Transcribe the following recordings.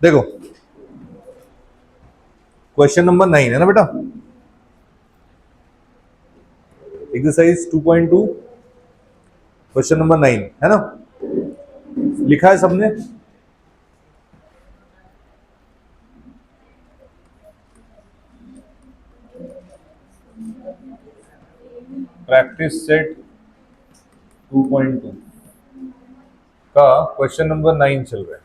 देखो question number 9 है ना बेटा, एक्सरसाइज 2.2 क्वेश्चन नंबर 9 है ना, लिखा है सबने? प्रैक्टिस सेट 2.2 का क्वेश्चन नंबर 9 चल रहा है।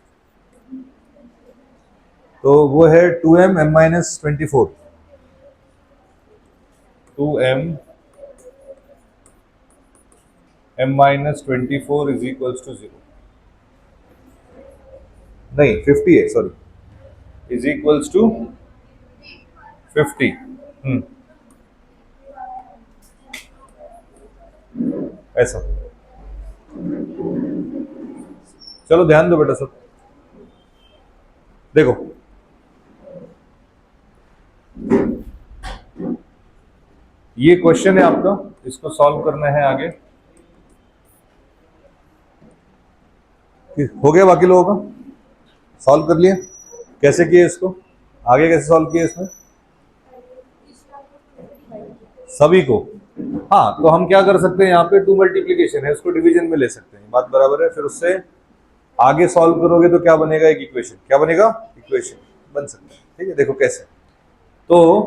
तो वो है 2m m minus 24, 2m m minus 24 is equals to 0, नहीं 50 है, सॉरी, इज इक्वल्स टू 50। ऐसा, चलो ध्यान दो बेटा सब। देखो ये क्वेश्चन है आपका, इसको सॉल्व करना है आगे। हो गया बाकी लोगों का? सॉल्व कर लिया? कैसे किए इसको, आगे कैसे सॉल्व किए इसमें सभी को? हाँ, तो हम क्या कर सकते हैं, यहाँ पे 2 मल्टीप्लीकेशन है, उसको डिवीजन में ले सकते हैं, बात बराबर है। फिर उससे आगे सॉल्व करोगे तो क्या बनेगा, एक इक्वेशन, क्या बनेगा, इक्वेशन बन सकता है। ठीक है, देखो कैसे। तो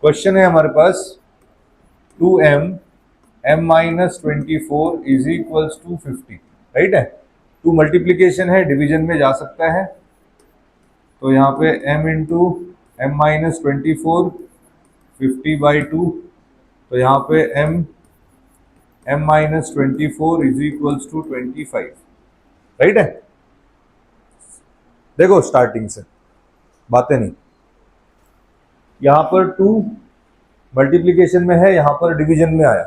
क्वेश्चन है हमारे पास 2m m minus 24 is equals to 50, right है। 2 मल्टीप्लीकेशन है, डिवीजन में जा सकता है। तो यहाँ पे m इंटू एम माइनस 24 50/2, तो यहाँ पे m minus 24 is equals to 25, right है। देखो स्टार्टिंग से बातें नहीं, यहाँ पर 2 मल्टीप्लीकेशन में है, यहाँ पर डिवीजन में आया।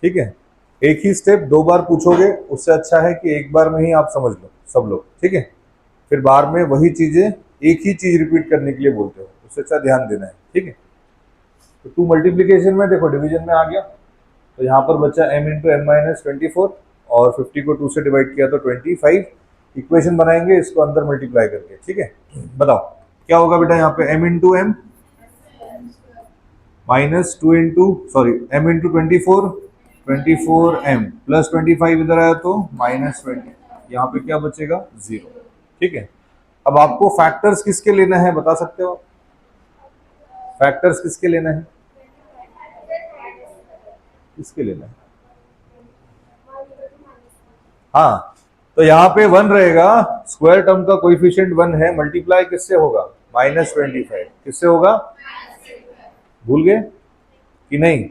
ठीक है, एक ही स्टेप 2 बार पूछोगे, उससे अच्छा है कि एक बार में ही आप समझ लो सब लोग। ठीक है, फिर बार में वही चीजें एक ही चीज रिपीट करने के लिए बोलते हो, उससे अच्छा ध्यान देना है। ठीक है, तो 2 मल्टीप्लीकेशन में देखो डिवीजन में आ गया, तो यहाँ पर बचा m इंटू एम माइनस 24 और 50 को 2 से डिवाइड किया तो 25। इक्वेशन बनाएंगे इसको अंदर मल्टीप्लाई करके। ठीक है, बताओ क्या होगा बेटा, यहाँ पे m into m minus 2 into sorry m into 24m plus 25 इधर आया तो माइनस 20, यहाँ पे क्या बचेगा, 0। ठीक है, अब आपको फैक्टर्स किसके लेना है बता सकते हो? फैक्टर्स किसके लेना है, किसके लेना है? हाँ, तो यहाँ पे 1 रहेगा, स्क्वायर टर्म का कोएफिशिएंट 1 है, मल्टीप्लाई किससे होगा, माइनस 25। किससे होगा, भूल गए कि नहीं,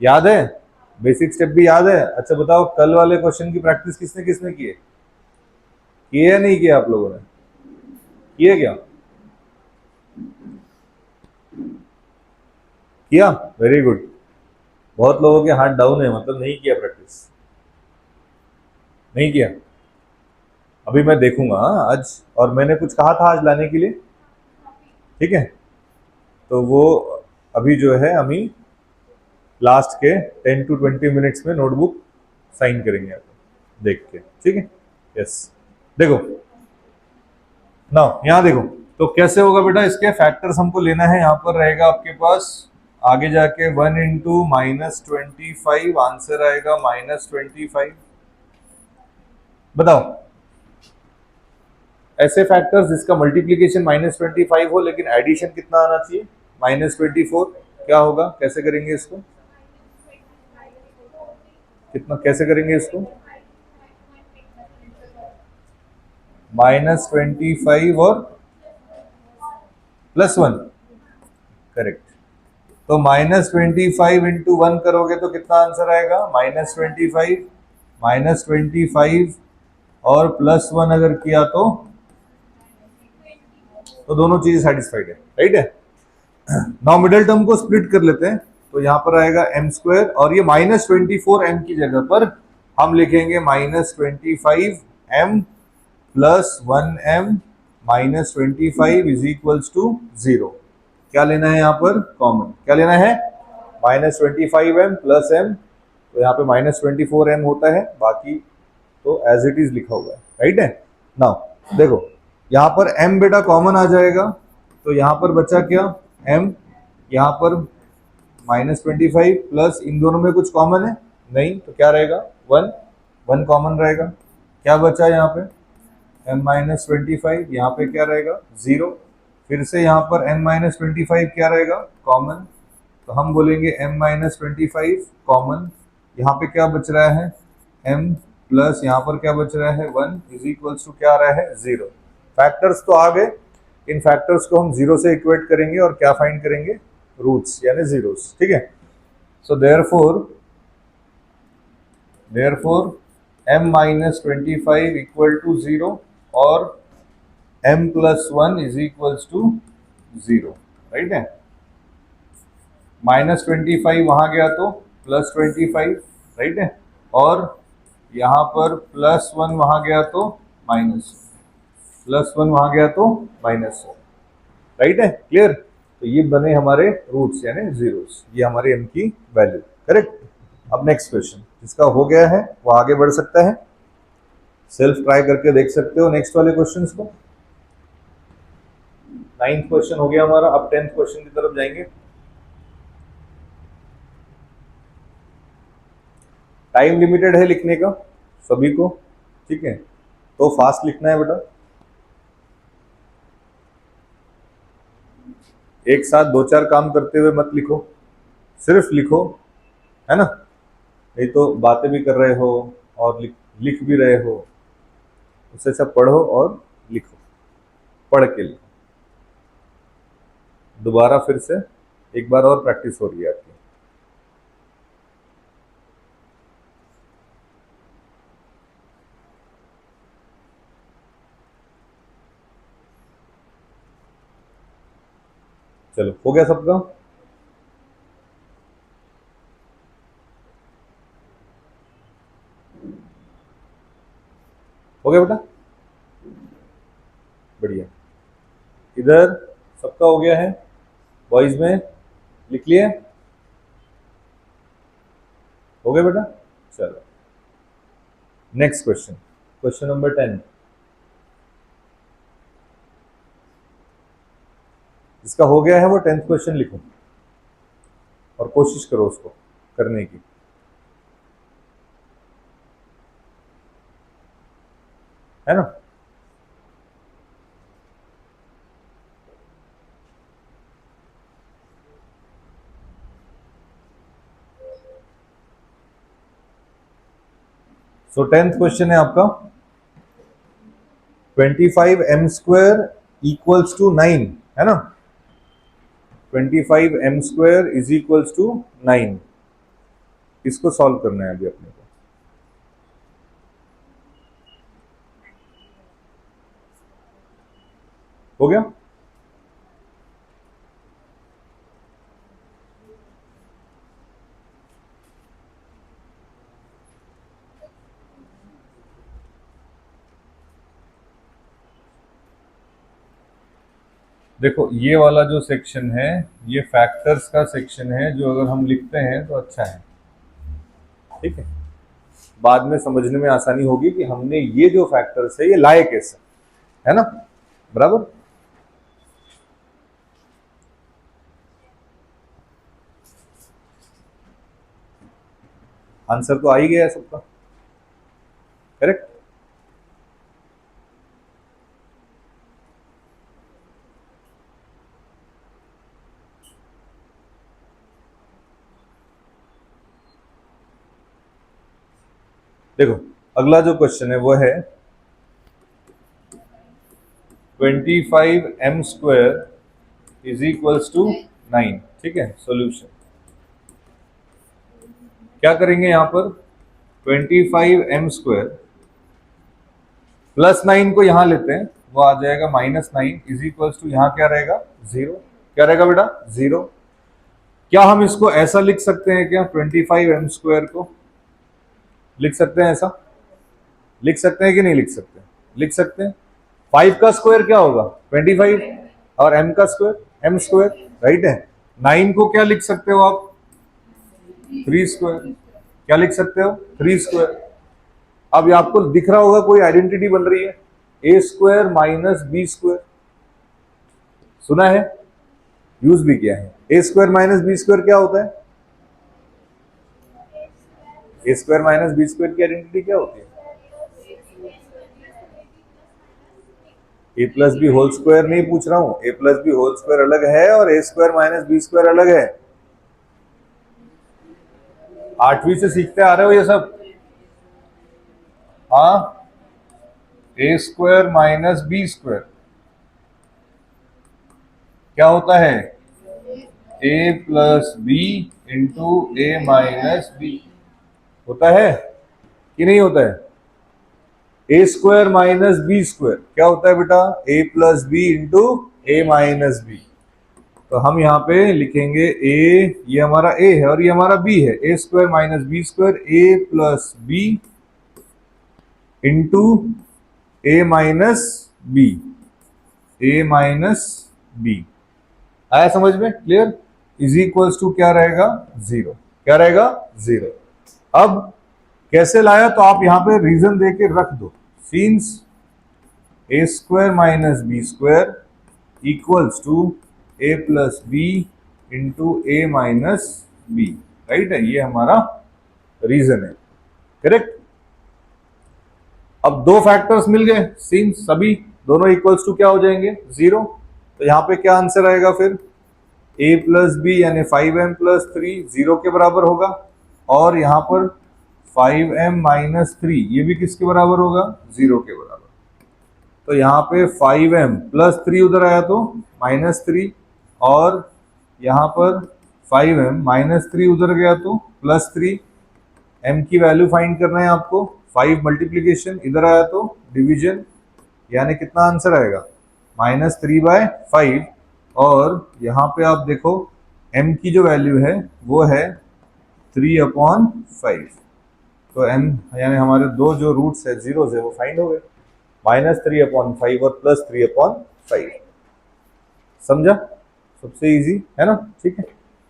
याद है? बेसिक स्टेप भी याद है? अच्छा बताओ, कल वाले क्वेश्चन की प्रैक्टिस किसने किसने किए, किए या नहीं किए आप लोगों ने? किए क्या, किया? वेरी गुड, बहुत लोगों के हाथ डाउन है, मतलब नहीं किया प्रैक्टिस, नहीं किया। अभी मैं देखूंगा आज, और मैंने कुछ कहा था आज लाने के लिए। ठीक है, तो वो अभी जो है अभी लास्ट के 10 to 20 मिनट्स में नोटबुक साइन करेंगे आप देख के। ठीक है, यस। देखो ना, यहाँ देखो तो कैसे होगा बेटा, इसके फैक्टर्स हमको लेना है। यहाँ पर रहेगा आपके पास आगे जाके 1 इंटू माइनस 25, आंसर आएगा माइनस 25। बताओ ऐसे फैक्टर्स जिसका मल्टीप्लीकेशन माइनस 25 हो लेकिन एडिशन कितना आना चाहिए, माइनस 24, क्या होगा, कैसे करेंगे इसको, कितना कैसे करेंगे इसको, माइनस 25 और प्लस 1, करेक्ट। तो माइनस 25 इंटू 1 करोगे तो कितना आंसर आएगा, माइनस 25, माइनस 25 और प्लस 1 अगर किया तो दोनों चीजें सेटिस्फाइड है, राइट है। नाउ मिडिल टर्म को स्प्लिट कर लेते हैं, तो यहाँ पर आएगा m स्क्वायर, और ये माइनस 24m की जगह पर हम लिखेंगे minus 25m plus 1m minus 25 is equals to 0। क्या लेना है यहाँ पर, कॉमन क्या लेना है, माइनस 25m प्लस m, तो यहाँ पे माइनस 24m होता है, बाकी तो एज इट इज लिखा हुआ है, राइट है। नाउ देखो यहाँ पर m बेटा कॉमन आ जाएगा, तो यहाँ पर बचा क्या, m, यहाँ पर -25 प्लस इन दोनों में कुछ कॉमन है नहीं, तो क्या रहेगा 1, 1 कॉमन रहेगा। क्या बचा यहाँ पे m-25, यहाँ पे क्या रहेगा 0, फिर से यहाँ पर m-25 क्या रहेगा कॉमन, तो हम बोलेंगे m-25 कॉमन, यहाँ पे क्या बच रहा है m प्लस यहाँ पर क्या बच रहा है 1 इज इक्वल्स टू क्या आ रहा है 0। फैक्टर्स तो आ गए, इन फैक्टर्स को हम 0 से इक्वेट करेंगे और क्या फाइंड करेंगे, रूट्स यानी जीरोस, ठीक है। So therefore m-25 equal to 0 और m plus 1 is equals to 0, right है। -25 वहां गया तो +25, राइट है, और यहाँ पर +1 वहां गया तो +1 वहां गया तो -1, राइट है, क्लियर। तो ये बने हमारे रूट्स यानी जीरोस, ये हमारे m की वैल्यू, करेक्ट। अब नेक्स्ट क्वेश्चन जिसका हो गया है वो आगे बढ़ सकता है, सेल्फ ट्राई करके देख सकते हो नेक्स्ट वाले क्वेश्चंस को। 9th क्वेश्चन हो गया हमारा, अब 10th क्वेश्चन की तरफ जाएंगे। टाइम लिमिटेड है लिखने का सभी को, ठीक है, तो फास्ट लिखना है बेटा, एक साथ 2-4 काम करते हुए मत लिखो, सिर्फ लिखो, है ना, नहीं तो बातें भी कर रहे हो और लिख भी रहे हो, उससे सब पढ़ो और लिखो, पढ़ के लिखो। दोबारा फिर से एक बार और प्रैक्टिस हो रही है आपकी। चलो हो गया सबका, हो गया बेटा, बढ़िया। इधर सबका हो गया है, बॉयज में लिख लिए, हो गया बेटा। चलो नेक्स्ट क्वेश्चन, क्वेश्चन नंबर 10, जिसका हो गया है वो 10th क्वेश्चन लिखो और कोशिश करो उसको करने की। है ना, सो 10th क्वेश्चन है आपका 25m² इक्वल्स टू 9, है ना, 25m² इज इक्वल्स टू 9, इसको सॉल्व करना है अभी अपने को। हो गया, देखो ये वाला जो सेक्शन है ये फैक्टर्स का सेक्शन है, जो अगर हम लिखते हैं तो अच्छा है, ठीक है, बाद में समझने में आसानी होगी कि हमने ये जो फैक्टर्स है ये लाए कैसे, है ना, बराबर। आंसर तो आ ही गया सबका, करेक्ट। देखो अगला जो क्वेश्चन है वो है 25m² इज इक्वल्स टू 9, ठीक है। सॉल्यूशन क्या करेंगे यहाँ पर, 25m² प्लस 9 को यहाँ लेते हैं, वो आ जाएगा -9 इज इक्वल्स टू यहाँ क्या रहेगा 0, क्या रहेगा बेटा 0। क्या हम इसको ऐसा लिख सकते हैं क्या, 25m² को लिख सकते हैं, ऐसा लिख सकते हैं कि नहीं लिख सकते, लिख सकते हैं। 5 का स्क्वायर क्या होगा 25 और m का स्क्वायर m², राइट है। 9 को क्या लिख सकते हो आप 3², क्या लिख सकते हो 3²। अब ये आपको दिख रहा होगा कोई आइडेंटिटी बन रही है, A square minus B square, सुना है, यूज भी किया है। A square minus B square क्या होता है? A square minus B square की आइडेंटिटी क्या होती है? ए प्लस बी होल स्क्वायर नहीं पूछ रहा हूं, ए प्लस बी होल स्क्वायर अलग है और ए स्क्वायर माइनस बी स्क्वायर अलग है। 8वीं से सीखते आ रहे हो ये सब? हाँ, ए स्क्वायर माइनस बी स्क्वायर क्या होता है? ए प्लस बी इंटू ए माइनस बी होता है कि नहीं होता है? A square minus B square क्या होता है बेटा? ए प्लस बी इंटू ए माइनस बी। तो हम यहाँ पे लिखेंगे ए, ये हमारा ए है और ये हमारा बी है, A square minus B square A plus B into A minus B, A minus B. आया समझ में? क्लियर? इज इक्वल्स टू क्या रहेगा? 0। क्या रहेगा? 0। अब कैसे लाया? तो आप यहां पे रीजन देके रख दो, since a square minus B square equals to a plus B into A minus b, right है, ये हमारा रीजन है, करेक्ट। अब दो फैक्टर्स मिल गए, सिंस सभी दोनों इक्वल्स टू क्या हो जाएंगे? 0। तो यहां पे क्या आंसर आएगा फिर? ए प्लस बी यानी 5m प्लस 3 0 के बराबर होगा, और यहां पर 5m माइनस 3 ये भी किसके बराबर होगा? 0 के बराबर। तो यहाँ पे 5m प्लस 3 उधर आया तो माइनस 3, और यहाँ पर 5m माइनस 3 उधर गया तो प्लस 3। m की वैल्यू फाइंड करना है आपको। 5 मल्टीप्लीकेशन, इधर आया तो डिवीजन, यानी कितना आंसर आएगा? -3/5। और यहाँ पे आप देखो m की जो वैल्यू है वो है 3/5। तो m यानी हमारे दो जो रूट्स है जीरोस है वो फाइंड हो गए, -3/5 और +3/5। समझा? सबसे इजी है ना? ठीक है,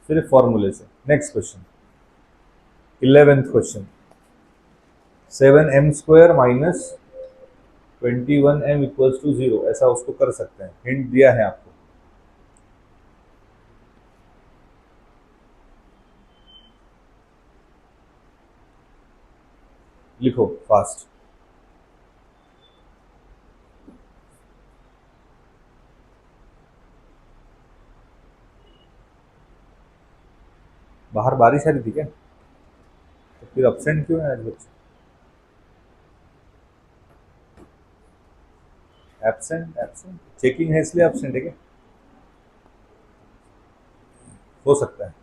सिर्फ फॉर्मूले से। Next question, 11th question, 7m square minus 21m equals to 0, ऐसा उसको कर सकते हैं, हिंट दिया है आपको। लिखो फास्ट। बाहर बारिश आ रही थी क्या? तो फिर अब्सेंट क्यों है आज बच्चे? एब्सेंट एब्सेंट चेकिंग है इसलिए एब्सेंट है क्या? हो सकता है।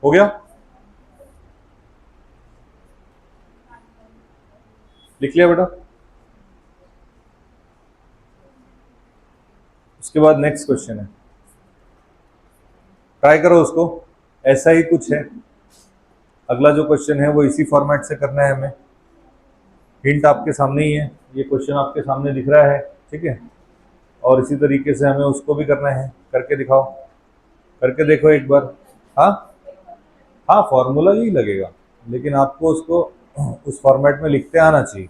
हो गया? लिख लिया बेटा? उसके बाद नेक्स्ट क्वेश्चन है, ट्राई करो उसको, ऐसा ही कुछ है। अगला जो क्वेश्चन है वो इसी फॉर्मेट से करना है हमें। हिंट आपके सामने ही है, ये क्वेश्चन आपके सामने दिख रहा है, ठीक है। और इसी तरीके से हमें उसको भी करना है, करके दिखाओ, करके देखो एक बार। हाँ हाँ, फॉर्मूला ही लगेगा, लेकिन आपको उसको उस फॉर्मेट में लिखते आना चाहिए।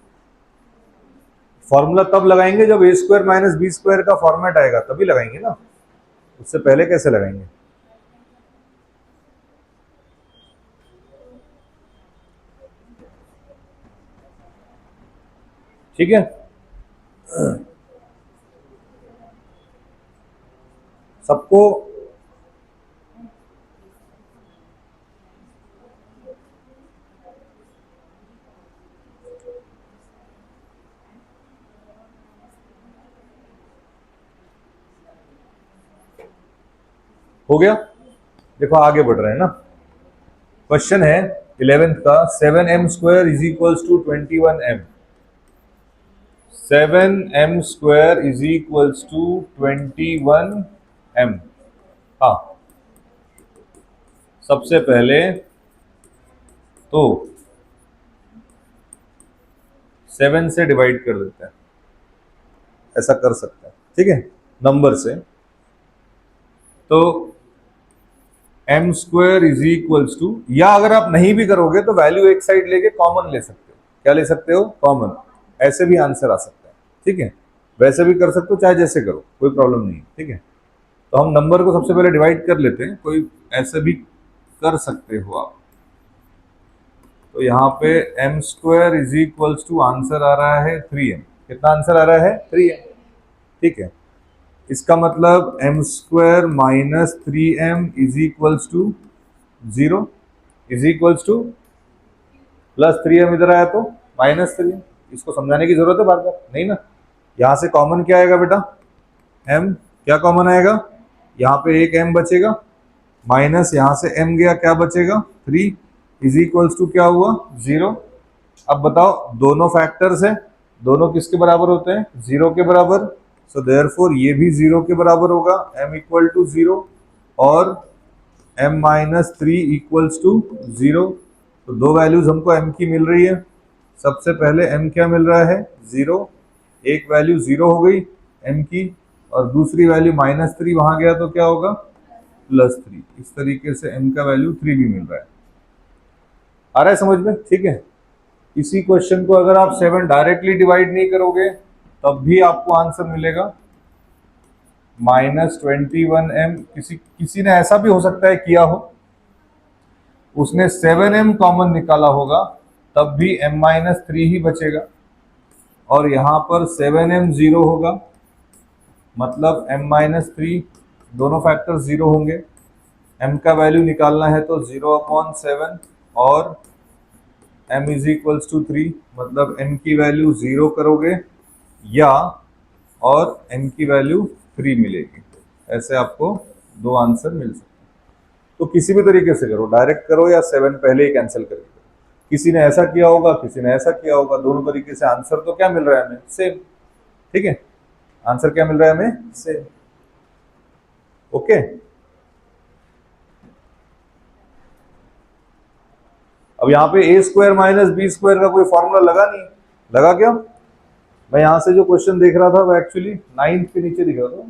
फॉर्मूला तब लगाएंगे जब ए स्क्वायर माइनस बी स्क्वायर का फॉर्मेट आएगा, तभी लगाएंगे ना, उससे पहले कैसे लगाएंगे? ठीक है, सबको हो गया? देखो आगे बढ़ रहे हैं ना। क्वेश्चन है 11th का, 7m square is equals to 21m। 7m square is equals to 21m। हाँ, सबसे पहले तो 7 से डिवाइड कर देते हैं, ऐसा कर सकते हैं, ठीक है, नंबर से। तो m square is equals to, या अगर आप नहीं भी करोगे तो वैल्यू एक साइड लेके कॉमन ले सकते हो। क्या ले सकते हो? कॉमन। ऐसे भी आंसर आ सकता है, ठीक है, वैसे भी कर सकते हो, चाहे जैसे करो, कोई प्रॉब्लम नहीं, ठीक है। तो हम नंबर को सबसे पहले डिवाइड कर लेते हैं, कोई ऐसे भी कर सकते हो आप। तो यहाँ पे M square is equals to answer आ रहा है 3m। कितना आंसर आ रहा है? 3m, ठीक है। इसका मतलब m square minus 3m is equals to 0, is equals to plus 3m, इधर आया तो माइनस 3m। इसको समझाने की जरूरत है बार बार? नहीं ना। यहां से कॉमन क्या आएगा बेटा? m। क्या कॉमन आएगा? यहाँ पे एक m बचेगा, माइनस यहाँ से m गया, क्या बचेगा? 3 इज इक्वल्स टू क्या हुआ? 0। अब बताओ, दोनों फैक्टर्स है, दोनों किसके बराबर होते हैं? 0 के बराबर। सो देयरफॉर ये भी 0 के बराबर होगा, m इक्वल टू 0 और m माइनस 3 इक्वल्स टू 0। तो दो वैल्यूज हमको m की मिल रही है। सबसे पहले m क्या मिल रहा है? 0। एक वैल्यू 0 हो गई m की, और दूसरी वैल्यू माइनस 3 वहां गया तो क्या होगा? प्लस 3। इस तरीके से m का वैल्यू 3 भी मिल रहा है। आ रहा है समझ में? ठीक है। इसी क्वेश्चन को अगर आप 7 डायरेक्टली डिवाइड नहीं करोगे तब भी आपको आंसर मिलेगा -21m। किसी ने ऐसा भी हो सकता है किया हो, उसने 7m कॉमन निकाला होगा, तब भी m-3 ही बचेगा, और यहां पर 7m 0 होगा, मतलब m-3, दोनों फैक्टर 0 होंगे। m का वैल्यू निकालना है तो 0/7 और m इज इक्वल्स टू 3, मतलब m की वैल्यू 0 करोगे या और m की वैल्यू 3 मिलेगी। ऐसे आपको दो आंसर मिल सकते हैं। तो किसी भी तरीके से करो, डायरेक्ट करो या 7 पहले ही कैंसिल करके करो। किसी ने ऐसा किया होगा, किसी ने ऐसा किया होगा, दोनों तरीके से आंसर तो क्या मिल रहा है हमें? सेम, ठीक है। आंसर क्या मिल रहा है हमें? सेम। ओके। अब यहाँ पे a square minus B square का कोई फॉर्मूला लगा नहीं। लगा क्या? मैं यहां से जो क्वेश्चन देख रहा था वो एक्चुअली 9th के नीचे दिख रहा था,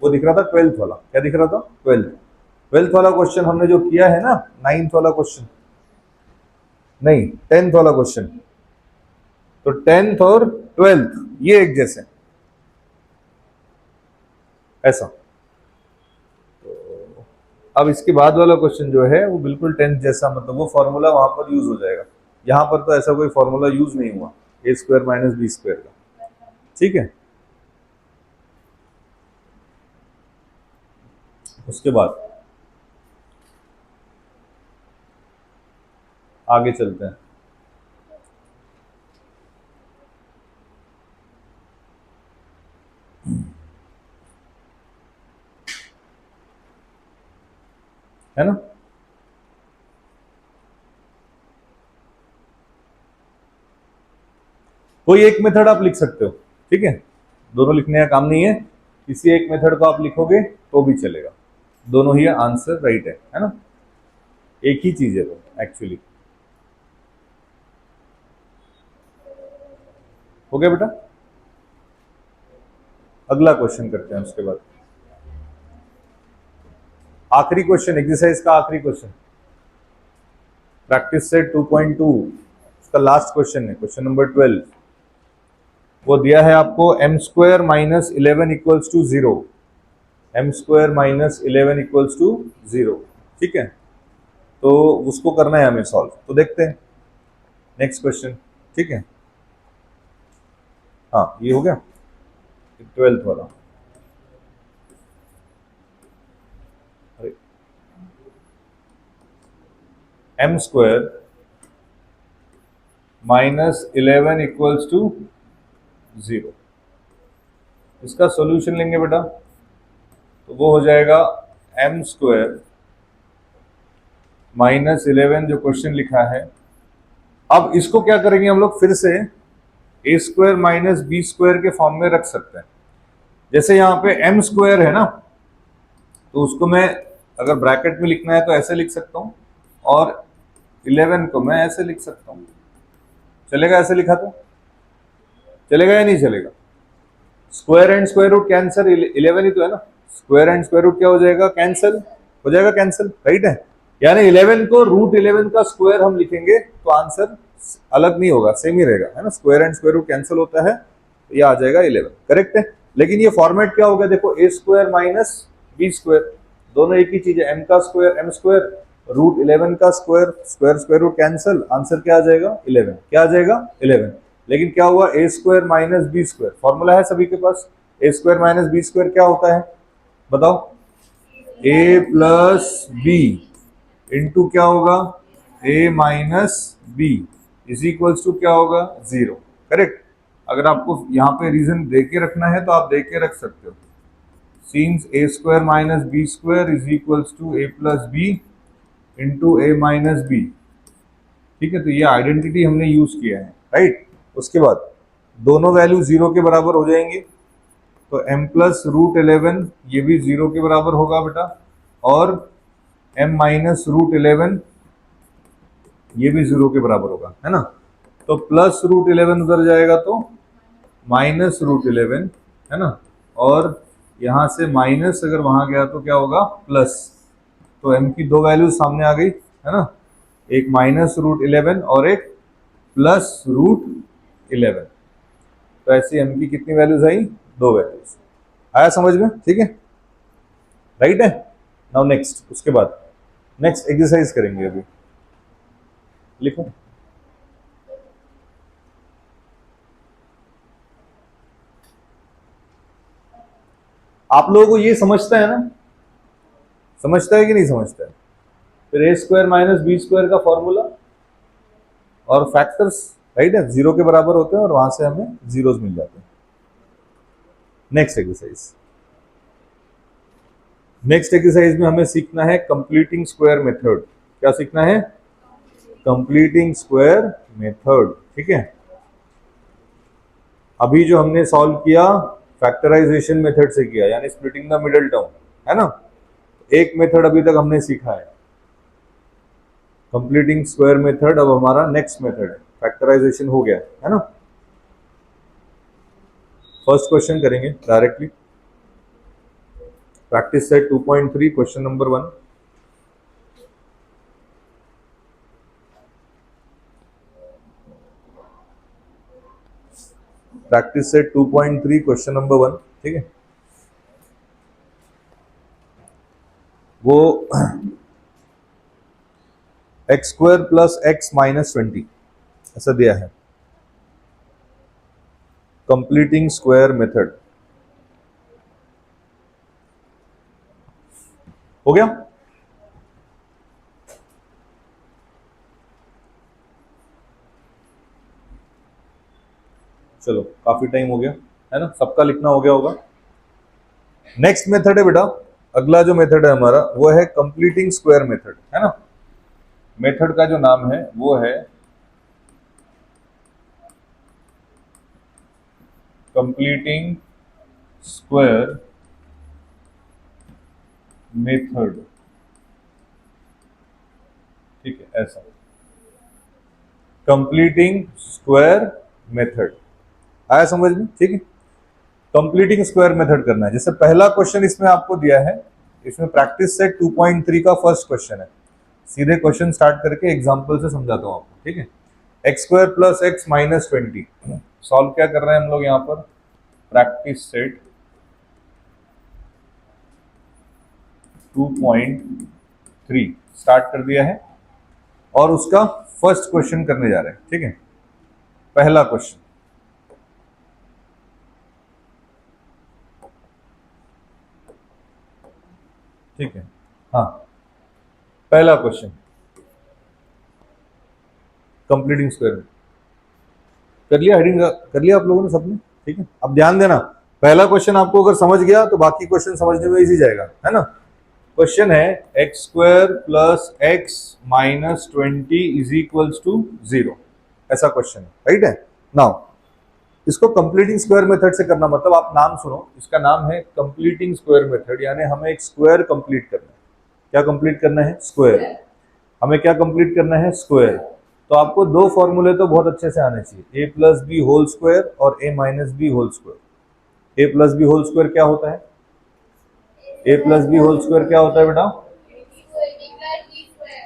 वो दिख रहा था 12th वाला। क्या दिख रहा था? 12th वाला क्वेश्चन हमने जो किया है ना, 9th वाला क्वेश्चन नहीं, 10th वाला क्वेश्चन। तो 10th और 12th ये एक जैसे, ऐसा। तो अब इसके बाद वाला क्वेश्चन जो है वो बिल्कुल 10th जैसा, मतलब वो फॉर्मूला वहां पर यूज हो जाएगा। यहां पर तो ऐसा कोई फॉर्मूला यूज नहीं हुआ a square minus B square का, ठीक है। उसके बाद आगे चलते हैं। है ना? कोई एक मेथड आप लिख सकते हो, ठीक है, दोनों लिखने का काम नहीं है। किसी एक मेथड को आप लिखोगे तो भी चलेगा, दोनों ही आंसर राइट है ना? एक ही चीज है वो एक्चुअली। हो गया बेटा? अगला क्वेश्चन करते हैं उसके बाद। आखिरी क्वेश्चन, एक्सरसाइज का आखिरी क्वेश्चन, प्रैक्टिस सेट 2.2, उसका लास्ट क्वेश्चन है, क्वेश्चन नंबर 12। वो दिया है आपको m square minus 11 equals to 0, m square minus 11 equals to 0, ठीक है। तो उसको करना है हमें सॉल्व, तो देखते हैं नेक्स्ट क्वेश्चन, ठीक है। हाँ, ये हो गया 12th वाला। m square minus 11 equals to 0, इसका सॉल्यूशन लेंगे बेटा, तो वो हो जाएगा m स्क्वायर माइनस 11 जो क्वेश्चन लिखा है। अब इसको क्या करेंगे हम लोग, फिर से A square minus B square के फॉर्म में रख सकते हैं। जैसे यहाँ पे m स्क्वायर है ना, तो उसको मैं अगर ब्रैकेट में लिखना है तो ऐसे लिख सकता हूँ, और 11 को मैं ऐसे लिख सकता हूँ। चलेगा ऐसे लिखा तो? चलेगा या नहीं चलेगा? Square and square root cancel, 11 ही तो है ना, स्क्वायर एंड स्क्वायर रूट क्या हो जाएगा? कैंसिल हो जाएगा, कैंसिल, राइट है। यानी 11 को रूट 11 का स्क्वायर हम लिखेंगे तो आंसर अलग नहीं होगा, सेम ही रहेगा, है ना। Square and square root cancel होता है तो ये आ जाएगा 11, करेक्ट है। लेकिन ये फॉर्मेट क्या होगा, देखो ए स्क्वायर माइनस बी स्क्वायर, दोनों एक ही चीज है, एम का स्क्वायर एम स्क्वायर, रूट 11 का square, square square root cancel, answer क्या आ जाएगा? 11, क्या आ जाएगा? 11। लेकिन क्या हुआ, A square minus B square, formula है सभी के पास, A square minus B square क्या होता है बताओ? ए प्लस बी इंटू क्या होगा? A minus B is equals to क्या होगा? 0, करेक्ट। अगर आपको यहाँ पे रीजन दे के रखना है तो आप दे के रख सकते हो, since a square minus B square is equals to a plus B into A minus b, ठीक है। तो ये आइडेंटिटी हमने यूज किया है, राइट। उसके बाद दोनों वैल्यू 0 के बराबर हो जाएंगे, तो m प्लस रूट 11 ये भी 0 के बराबर होगा बेटा, और m माइनस रूट 11 ये भी 0 के बराबर होगा, है ना। तो प्लस रूट 11 उधर जाएगा तो माइनस रूट 11, है ना, और यहां से माइनस अगर वहां गया तो क्या होगा? प्लस। तो m की दो वैल्यू सामने आ गई, है ना, एक माइनस रूट 11 और एक प्लस रूट 11। तो ऐसे m की कितनी वैल्यूज आई? दो वैल्यूज। आया समझ में? ठीक है, राइट है। नाउ नेक्स्ट, उसके बाद नेक्स्ट एक्सरसाइज करेंगे। अभी लिखो, आप लोगों को ये समझता है ना, समझता है कि नहीं समझता है? फिर ए स्क्वायर माइनस बी स्क्वायर का फॉर्मूला और फैक्टर्स, राइट है, 0 के बराबर होते हैं और वहां से हमें जीरोस मिल जाते हैं। नेक्स्ट एक्सरसाइज, नेक्स्ट एक्सरसाइज में हमें सीखना है कंप्लीटिंग स्क्वायर मेथड। क्या सीखना है? कंप्लीटिंग स्क्वायर मेथड, ठीक है। अभी जो हमने सॉल्व किया फैक्टराइजेशन मेथड से किया, यानी स्प्लिटिंग द मिडिल टर्म, है ना। एक मेथड अभी तक हमने सीखा है, कंप्लीटिंग स्क्वायर मेथड। अब हमारा नेक्स्ट मेथड है, फैक्टराइजेशन हो गया, है ना। फर्स्ट क्वेश्चन करेंगे directly, practice set 2.3 question number 1। Practice set 2.3 question number 1, ठीक है। वो x square plus x minus 20 ऐसा दिया है, कंप्लीटिंग स्क्वायर मेथड। हो गया? चलो, काफी टाइम हो गया, है ना, सबका लिखना हो गया होगा। नेक्स्ट मेथड है बेटा, अगला जो मेथड है हमारा वो है कंप्लीटिंग स्क्वायर मेथड, है ना। मेथड का जो नाम है वो है कंप्लीटिंग स्क्वायर मेथड, ठीक है, ऐसा कंप्लीटिंग स्क्वायर मेथड। आया समझ में? ठीक है, कंप्लीटिंग स्क्वायर मेथड करना है। जैसे पहला क्वेश्चन इसमें आपको दिया है, इसमें प्रैक्टिस सेट 2.3 का फर्स्ट क्वेश्चन है। सीधे क्वेश्चन स्टार्ट करके एग्जांपल से समझाता हूं आपको, ठीक है। X square plus x minus 20 solve क्या कर रहे हैं हम लोग यहाँ पर? प्रैक्टिस सेट 2.3 स्टार्ट कर दिया है और उसका फर्स्ट क्वेश्चन करने जा रहे हैं, ठीक है। पहला क्वेश्चन, ठीक है, हाँ, पहला क्वेश्चन कंप्लीटिंग स्क्वायर कर लिया, हेडिंग कर लिया आप लोगों ने सबने, ठीक है। अब ध्यान देना, पहला क्वेश्चन आपको अगर समझ गया तो बाकी क्वेश्चन समझने में इजी जाएगा, है ना। क्वेश्चन है x square plus x minus 20 is equals to 0, ऐसा क्वेश्चन है, राइट है। नाउ इसको कंप्लीटिंग स्क्वायर मेथड से करना, मतलब आप नाम सुनो, इसका नाम है कंप्लीटिंग स्क्वायर मेथड, यानी हमें एक स्क्वायर कंप्लीट करना है। क्या कंप्लीट करना है? स्क्वायर। हमें क्या कंप्लीट करना है? स्क्वायर। तो आपको दो फॉर्मूले तो बहुत अच्छे से आने चाहिए, a plus b whole square और a minus b whole square. a plus b whole square क्या होता है? a plus b whole square क्या होता है बेटा?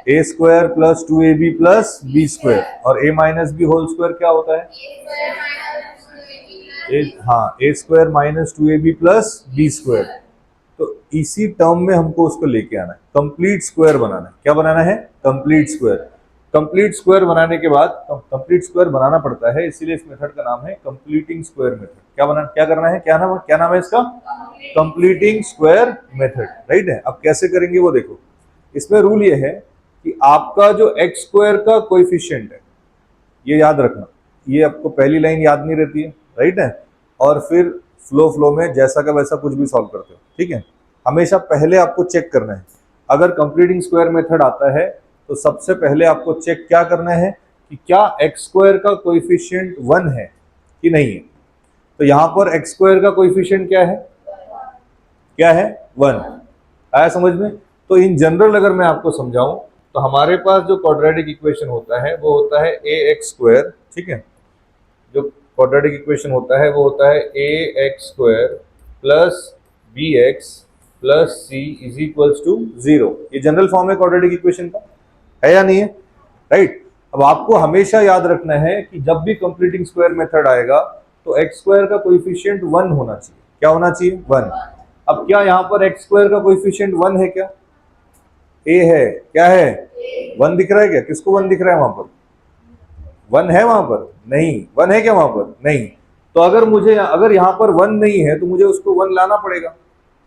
a square plus 2ab plus b square. और a minus b whole square क्या होता है? हाँ, a square minus 2ab plus b square. तो इसी टर्म में हमको उसको लेके आना है, कंप्लीट स्क्वायर बनाना है। क्या बनाना है? Complete square. कंप्लीट स्क्वायर बनाने के बाद, कंप्लीट स्क्वायर बनाना पड़ता है, इसीलिए इस मेथड का नाम है कंप्लीटिंग स्क्वायर मेथड। क्या करना है? क्या नाम है इसका? कंप्लीटिंग स्क्वायर मेथड, राइट है। अब कैसे करेंगे वो देखो। इसमें रूल ये है कि आपका जो एक्स स्क्वायर का कोएफिशिएंट है, ये याद रखना, ये आपको पहली लाइन याद नहीं रहती है, राइट है, और फिर फ्लो में जैसा का वैसा कुछ भी सॉल्व करते हो, ठीक है। हमेशा पहले आपको चेक करना है, अगर कंप्लीटिंग स्क्वायर मेथड आता है तो सबसे पहले आपको चेक क्या करना है कि क्या एक्स स्क्वायर का कोएफिशिएंट 1 है कि नहीं है। तो यहां पर एक्स स्क्वायर का कोएफिशिएंट क्या है? 1। आया समझ में? तो इन जनरल अगर मैं आपको समझाऊं तो हमारे पास जो क्वाड्रेटिक इक्वेशन होता है वो होता है ए एक्स स्क्वायर, ठीक है। जो क्वाड्रेटिक इक्वेशन होता है वो होता है A x square plus B x plus C is equals to 0। ये जनरल फॉर्म है क्वाड्रेटिक इक्वेशन का, है या नहीं है? राइट। अब आपको हमेशा याद रखना है कि जब भी कंप्लीटिंग स्क्वायर मेथड आएगा तो एक्स स्क्वायर का कोएफिशिएंट 1 होना चाहिए। क्या होना चाहिए? 1। अब क्या यहाँ पर एक्स स्क्वायर का कोएफिशिएंट 1 है? क्या ए है? क्या है? 1 दिख रहा है क्या? किसको 1 दिख रहा है वहां पर? 1 है वहां पर? नहीं। 1 है क्या वहां पर? नहीं। तो अगर यहाँ पर 1 नहीं है तो मुझे उसको 1 लाना पड़ेगा।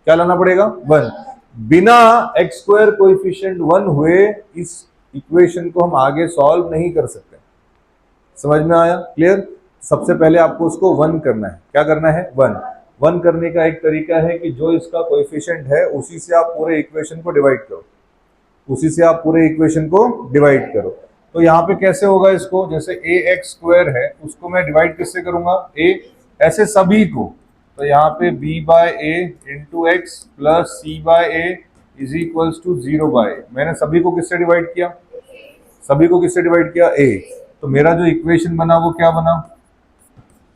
क्या लाना पड़ेगा? 1। बिना एक्स स्क्वायर कोएफिशिएंट 1 हुए इस इक्वेशन को हम आगे सॉल्व नहीं कर सकते। समझ में आया? क्लियर? सबसे पहले आपको उसको 1 करना है। क्या करना है? 1 करने का एक तरीका है कि जो इसका कोएफिशिएंट है उसी से आप पूरे इक्वेशन को डिवाइड करो। तो यहाँ पे कैसे होगा इसको? जैसे ए एक्स स्क्वायर है उसको मैं डिवाइड किससे करूंगा? ए, ऐसे सभी को। तो यहाँ पे b by A into x plus C by A is equals to 0 by A. मैंने सभी को किससे डिवाइड किया? ए। तो मेरा जो इक्वेशन बना वो क्या बना?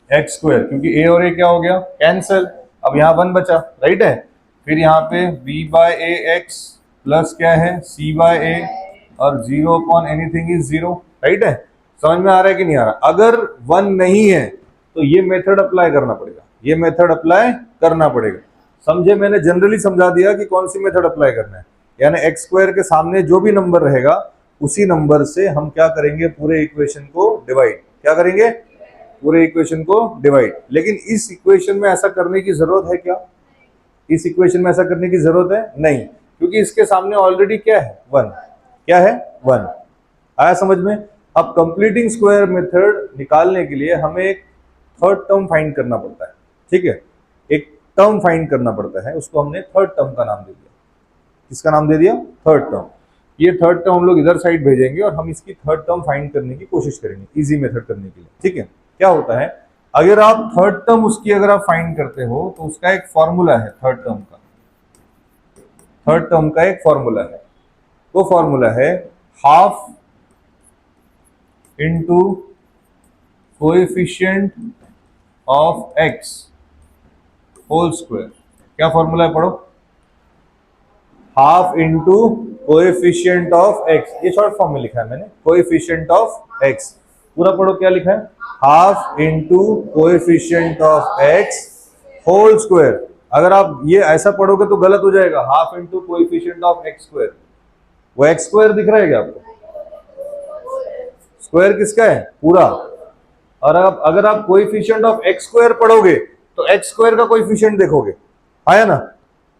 एक्स स्क्वायर, क्योंकि ए और ए क्या हो गया? कैंसिल। अब यहाँ 1 बचा, राइट है। फिर यहाँ पे b by A x plus क्या है? c बाय ए, और 0 अपॉन एनीथिंग इज 0, राइट है। समझ में आ रहा है कि नहीं आ रहा? अगर 1 नहीं है तो ये मेथड अप्लाई करना पड़ेगा। समझे? मैंने जनरली समझा दिया कि कौन सी मेथड अप्लाई करना है, यानी एक्स स्क्वायर के सामने जो भी नंबर रहेगा उसी नंबर से हम क्या करेंगे? पूरे इक्वेशन को डिवाइड। क्या करेंगे? पूरे इक्वेशन को डिवाइड। लेकिन इस इक्वेशन में ऐसा करने की जरूरत है क्या? इस इक्वेशन में ऐसा करने की जरूरत है? नहीं, क्योंकि इसके सामने ऑलरेडी क्या है? 1। क्या है? 1। आया समझ में? अब कंप्लीटिंग स्क्वायर मेथड निकालने के लिए हमें एक थर्ड टर्म फाइंड करना पड़ता है, ठीक है। एक टर्म फाइंड करना पड़ता है, उसको हमने थर्ड टर्म का नाम दे दिया। किसका नाम दे दिया? Third term. ये थर्ड टर्म हम लोग इधर साइड भेजेंगे और हम इसकी थर्ड टर्म फाइंड करने की कोशिश करेंगे, इजी मेथड करने के लिए, ठीक है। क्या होता है, अगर आप थर्ड टर्म उसकी अगर आप फाइंड करते हो तो उसका एक फॉर्मूला है थर्ड टर्म का एक फॉर्मूला है। वो फॉर्मूला है half into coefficient of x whole square. क्या फॉर्मूला है? पढ़ो। Half into coefficient of x, ये शॉर्ट फॉर्म में लिखा है मैंने, कोएफिशिएंट ऑफ एक्स। पूरा पढ़ो क्या लिखा है? Half into coefficient of x whole square. अगर आप ये ऐसा पढ़ोगे तो गलत हो जाएगा, half into coefficient of x square. वो एक्स स्क्वायर दिख रहा है क्या आपको? स्क्वायर किसका है? पूरा। और अगर आप कोएफिशिएंट ऑफ एक्स स्क्वायर पढ़ोगे तो एक्स स्क्वायर का कोएफिशिएंट देखोगे, आया ना।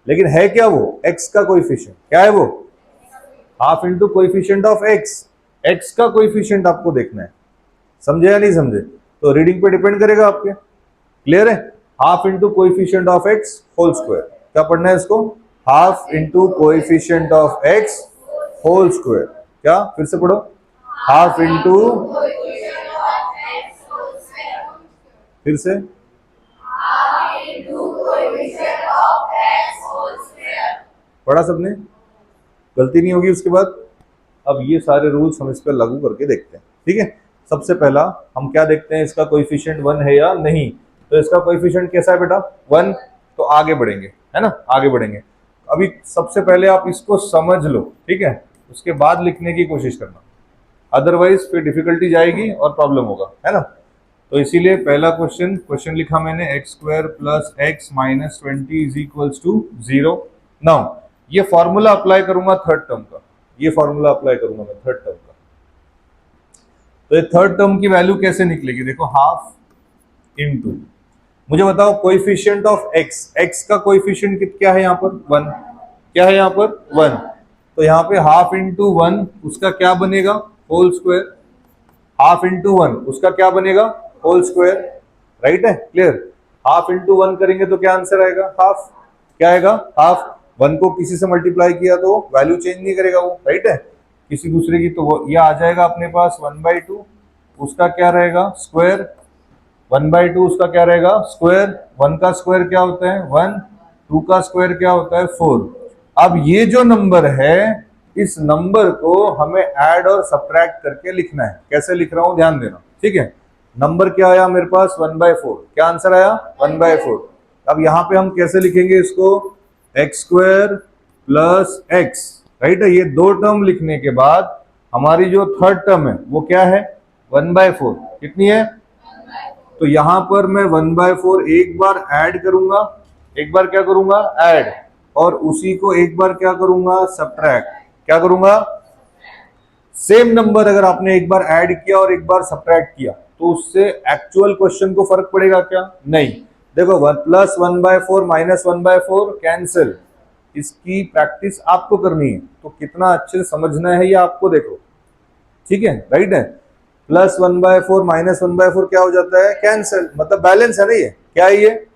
लेकिन है क्या वो? एक्स का कोएफिशिएंट। क्या है वो? Half into coefficient of x. X का कोएफिशिएंट आपको देखना है। समझे या नहीं समझे? तो रीडिंग पे डिपेंड करेगा आपके। क्लियर है? Half into coefficient of x whole square. क्या पढ़ना है इसको? Half into coefficient of x whole square. क्या? फिर से पढ़ो। हाफ इंटू, फिर से, पढ़ा सबने? गलती नहीं होगी उसके बाद। अब ये सारे रूल्स हम इस पर लागू करके देखते हैं। ठीक है। सबसे पहला हम क्या देखते हैं, इसका कोएफिशिएंट 1 है या नहीं। तो इसका कोएफिशिएंट कैसा है बेटा, 1। तो आगे बढ़ेंगे, है ना, आगे बढ़ेंगे। अभी सबसे पहले आप इसको समझ लो, ठीक है, उसके बाद लिखने की कोशिश करना, अदरवाइज फिर डिफिकल्टी जाएगी और प्रॉब्लम होगा, है ना। तो इसीलिए पहला क्वेश्चन लिखा मैंने, x² plus x minus 20 is equals to 0। Now ये फॉर्मूला अप्लाई करूंगा थर्ड टर्म का, ये फॉर्मूला अप्लाई करूंगा मैं थर्ड टर्म का। तो ये थर्ड टर्म की वैल्यू कैसे निकलेगी, देखो हाफ इनटू, मुझे बताओ कोएफिशिएंट ऑफ x, x का कोएफिशिएंट क्या है यहाँ पर 1, क्या है यहाँ पर 1। तो यहाँ पे हाफ इंटू 1 उसका क्या बनेगा, होल स्क्वायर। हाफ इंटू 1 उसका क्या बनेगा, होल स्क्वायर, राइट है, क्लियर। हाफ इंटू 1 करेंगे तो क्या आंसर आएगा, हाफ। क्या आएगा, हाफ। 1 को किसी से मल्टीप्लाई किया तो वैल्यू चेंज नहीं करेगा वो, राइट है, किसी दूसरे की, तो वो ये आ जाएगा अपने पास 1/2, उसका क्या रहेगा स्क्वायर, 1/2 उसका क्या रहेगा स्क्वायर। 1 का स्क्वायर क्या होता है 1, 2 का स्क्वायर क्या होता है 4। अब ये जो नंबर है, इस नंबर को हमें ऐड और सब्ट्रैक्ट करके लिखना है। कैसे लिख रहा हूं ध्यान देना, ठीक है। नंबर क्या आया मेरे पास 1/4, क्या आंसर आया 1/4। अब यहां पे हम कैसे लिखेंगे इसको, x² प्लस एक्स, राइट है। ये दो टर्म लिखने के बाद हमारी जो थर्ड टर्म है वो क्या है 1/4, कितनी है। तो यहां पर मैं 1/4 एक बार ऐड करूंगा, एक बार क्या करूंगा ऐड, और उसी को एक बार क्या करूंगा सब्ट्रैक्ट, क्या करूंगा। सेम नंबर अगर आपने एक बार ऐड किया और एक बार सब्ट्रैक्ट किया तो उससे एक्चुअल क्वेश्चन को फर्क पड़ेगा क्या, नहीं। देखो 1 + 1/4 - 1/4 कैंसिल, इसकी प्रैक्टिस आपको करनी है। तो कितना अच्छे से समझना है ये आपको, देखो, ठीक है, राइट है। प्लस 1/4 - 1/4 क्या हो जाता है कैंसिल, मतलब बैलेंस है ना ये, क्या है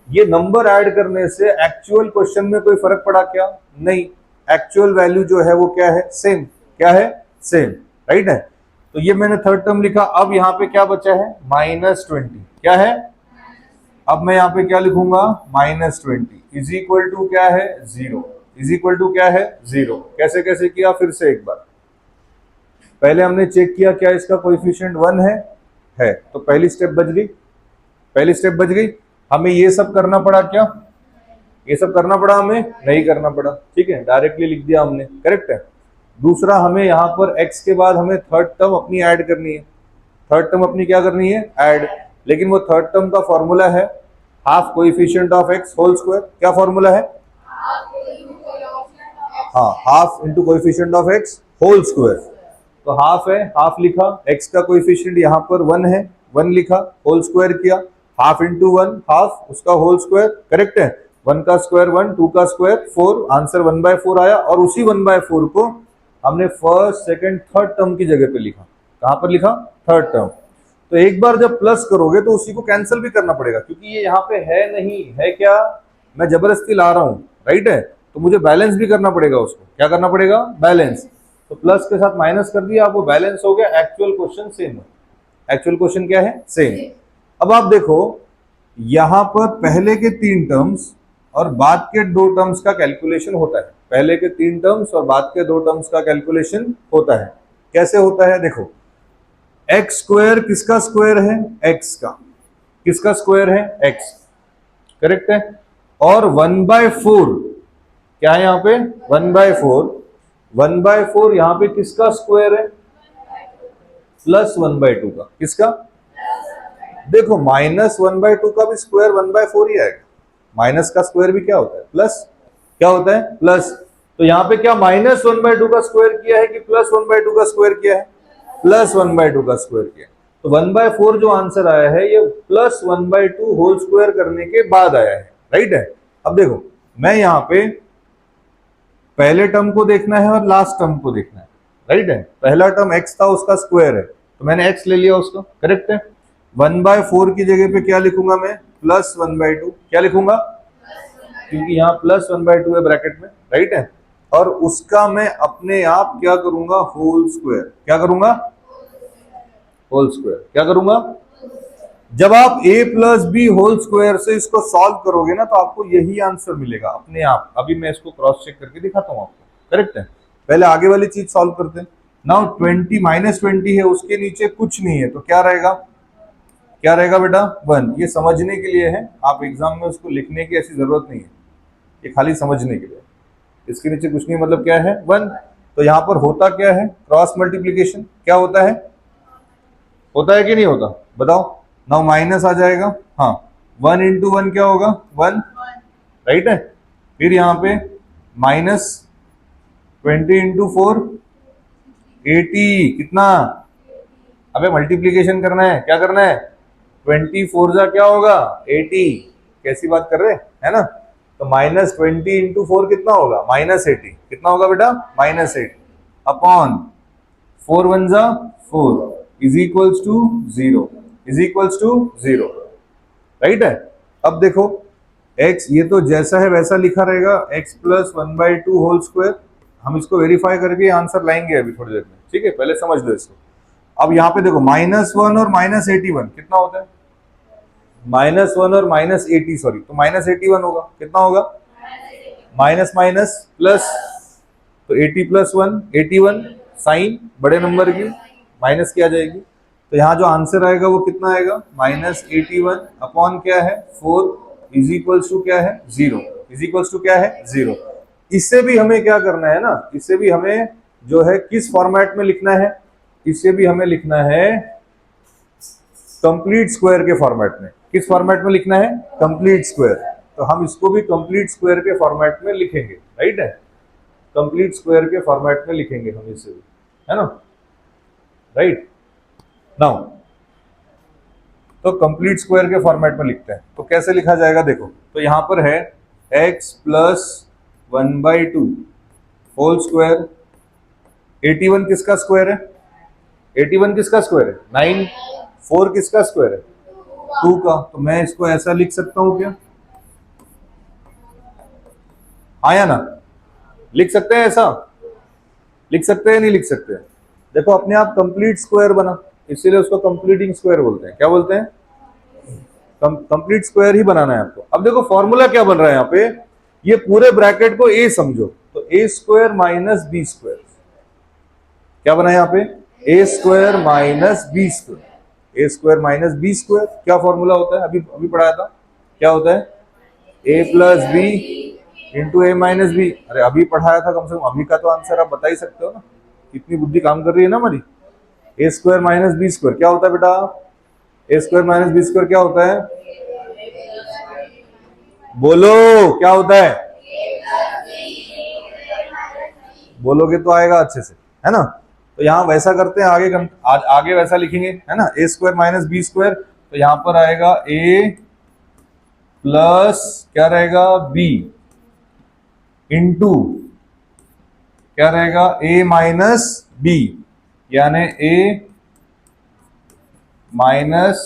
ये नंबर ऐड करने से एक्चुअल क्वेश्चन में कोई फर्क पड़ा क्या, नहीं। एक्चुअल वैल्यू जो है वो क्या है सेम, क्या है सेम, राइट है। तो ये मैंने थर्ड टर्म लिखा। अब यहाँ पे क्या बचा है -20, क्या है, अब मैं यहाँ पे क्या लिखूंगा -20 इज इक्वल टू क्या है 0, इज इक्वल टू क्या है 0। कैसे कैसे किया, फिर से एक बार, पहले हमने चेक किया क्या इसका कोएफिशिएंट 1 है, तो पहली स्टेप बच गई, पहली स्टेप बच गई। हमें ये सब करना पड़ा क्या, ये सब करना पड़ा, हमें नहीं करना पड़ा, ठीक है, डायरेक्टली लिख दिया हमने, करेक्ट है। दूसरा, हमें यहाँ पर x के बाद हमें थर्ड टर्म अपनी ऐड करनी है, थर्ड टर्म अपनी क्या करनी है ऐड, लेकिन वो थर्ड टर्म का फॉर्मूला है half coefficient of x whole square. क्या फॉर्मूला है, हाँ, half into coefficient of x whole square. तो हाफ है, हाफ लिखा, x का कोएफिशिएंट यहाँ पर 1 है, 1 लिखा, होल स्क्वायर किया, हाफ इंटू 1 हाफ, उसका होल स्क्वायर, करेक्ट है। 1 का स्क्वायर 1, 2 का स्क्वायर 4, आंसर 1/4 आया। और उसी 1/4 को हमने फर्स्ट सेकंड थर्ड टर्म की जगह पे लिखा, कहां पर लिखा, थर्ड टर्म। तो एक बार जब प्लस करोगे तो उसी को कैंसिल भी करना पड़ेगा, क्योंकि ये यहाँ पे है नहीं है, क्या मैं जबरदस्ती ला रहा हूँ, राइट है, तो मुझे बैलेंस भी करना पड़ेगा, उसको क्या करना पड़ेगा बैलेंस। तो प्लस के साथ माइनस कर दिया, वो बैलेंस हो गया, एक्चुअल क्वेश्चन सेम है, एक्चुअल क्वेश्चन क्या है सेम। अब आप देखो यहां पर पहले के 3 टर्म्स और बाद के 2 टर्म्स का कैलकुलेशन होता है, पहले के 3 टर्म्स और बाद के 2 टर्म्स का कैलकुलेशन होता है। कैसे होता है, देखो x² किसका स्क्वायर है, x का, किसका स्क्वायर है x, करेक्ट है। और 1/4 क्या है यहाँ पे 1/4, 1/4 यहाँ पे किसका स्क्वायर है, प्लस 1/2 का, किसका, देखो -1/2 का भी स्क्वायर 1/4 ही आएगा, माइनस का स्क्वायर भी क्या होता है प्लस, क्या होता है प्लस। तो यहाँ पे क्या -1/2 का स्क्वायर किया है कि प्लस 1/2 का स्क्वायर किया है, प्लस 1/2 का स्क्वायर किया। तो 1/4 जो आंसर आया है ये प्लस 1/2 होल स्क्वायर करने के बाद आया है, राइट है। अब देखो मैं यहाँ पे पहले टर्म को देखना है और लास्ट टर्म को देखना है, राइट है। पहला टर्म x था, उसका स्क्वायर है, तो मैंने x ले लिया उसका, करेक्ट है। 1/4 की जगह पे क्या लिखूंगा मैं, प्लस 1/2, क्या लिखूंगा, क्योंकि यहाँ प्लस 1/2 है ब्रैकेट में, राइट है। और उसका मैं अपने आप क्या करूंगा होल स्क्वायर, क्या करूंगा होल स्क्वायर, क्या करूंगा। जब आप a + b होल स्क्वायर से इसको सॉल्व करोगे ना तो आपको यही आंसर मिलेगा अपने आप। अभी मैं इसको क्रॉस चेक करके दिखाता हूँ आपको, करेक्ट है। पहले आगे वाली चीज सॉल्व करते हैं। नाउ 20 -20 है, उसके नीचे कुछ नहीं है, तो क्या रहेगा? क्या रहेगा बेटा? 1। ये समझने के लिए है, आप एग्जाम में उसको लिखने की ऐसी जरूरत नहीं है, ये खाली समझने के लिए। इसके नीचे कुछ नहीं मतलब क्या है? 1। तो यहाँ पर होता क्या है? क्रॉस मल्टीप्लीकेशन क्या होता है? होता है कि नहीं होता? बताओ। नाउ माइनस आ जाएगा, हाँ 1 इंटू 1 क्या होगा? 1, राइट है। फिर यहाँ पे माइनस 20 इंटू 4 80, कितना? अबे मल्टीप्लीकेशन करना है, क्या करना है? 24 जा क्या होगा? 80। कैसी बात कर रहे हैं, है ना? तो -20 इंटू 4 कितना होगा? -80। कितना होगा बेटा? -80 अपॉन 4 1 जा 4 is equals to 0, is equals to 0, right है। अब देखो x ये तो जैसा है वैसा लिखा रहेगा, x प्लस 1/2 होल स्क्वायर। हम इसको वेरीफाई करके आंसर लाएंगे अभी थोड़ी देर में, ठीक है? पहले समझ लो इसको। अब यहाँ पे देखो -1 और -81 कितना होता है? -1 और -80, सॉरी, तो -81 होगा, कितना होगा? माइनस माइनस प्लस, तो 80 प्लस 1 81, साइन बड़े नंबर की माइनस की आ जाएगी, तो यहाँ जो आंसर आएगा वो कितना आएगा? -81 अपॉन क्या है? 4 इज इक्वल्स टू क्या है? 0, इज इक्वल्स टू क्या है? 0। इससे भी हमें क्या करना है ना, इससे भी हमें जो है किस फॉर्मेट में लिखना है? इससे भी हमें लिखना है कंप्लीट स्क्वायर के फॉर्मेट में। किस फॉर्मेट में लिखना है? Complete square. तो हम इसको भी कंप्लीट स्क्वायर के फॉर्मेट में लिखेंगे, राइट है? कंप्लीट स्क्वायर के फॉर्मेट में लिखेंगे हम इसे भी, है ना? राइट। नाउ तो कंप्लीट स्क्वायर के फॉर्मेट में लिखते हैं, तो कैसे लिखा जाएगा देखो। तो यहां पर है x प्लस 1/2 होल स्क्वायर। 81 किसका स्क्वायर है? 81 किसका स्क्वायर है? 9। 4 किसका स्क्वायर है? 2 का। तो मैं इसको ऐसा लिख सकता हूं क्या? आया ना? लिख सकते हैं ऐसा? लिख सकते हैं नहीं लिख सकते? देखो अपने आप कंप्लीट स्क्वायर बना, इसीलिए उसको कंप्लीटिंग स्क्वायर बोलते हैं। क्या बोलते हैं? कंप्लीट स्क्वायर ही बनाना है आपको। अब देखो फॉर्मूला क्या बन रहा है यहाँ पे, ये पूरे ब्रैकेट को a समझो, तो a square minus B square. क्या बना है यहाँ पे? a square minus B square. a square minus B square क्या फॉर्मूला होता है? अभी अभी पढ़ाया था। क्या होता है? a plus B into A minus b. अरे अभी पढ़ाया था, कम से कम अभी का तो आंसर आप बता ही सकते हो ना, कितनी बुद्धि काम कर रही है ना हमारी। ए स्क्वायर माइनस बी स्क्वायर क्या होता है बेटा? ए स्क्वायर माइनस बी स्क्वायर क्या होता है? बोलो क्या होता है? बोलोगे तो आएगा अच्छे से, है ना? तो यहाँ वैसा करते हैं, आगे वैसा लिखेंगे, है ना? ए स्क्वायर माइनस बी स्क्वायर, तो यहाँ पर आएगा ए प्लस क्या रहेगा? बी इंटू क्या रहेगा? ए माइनस बी, यानी A minus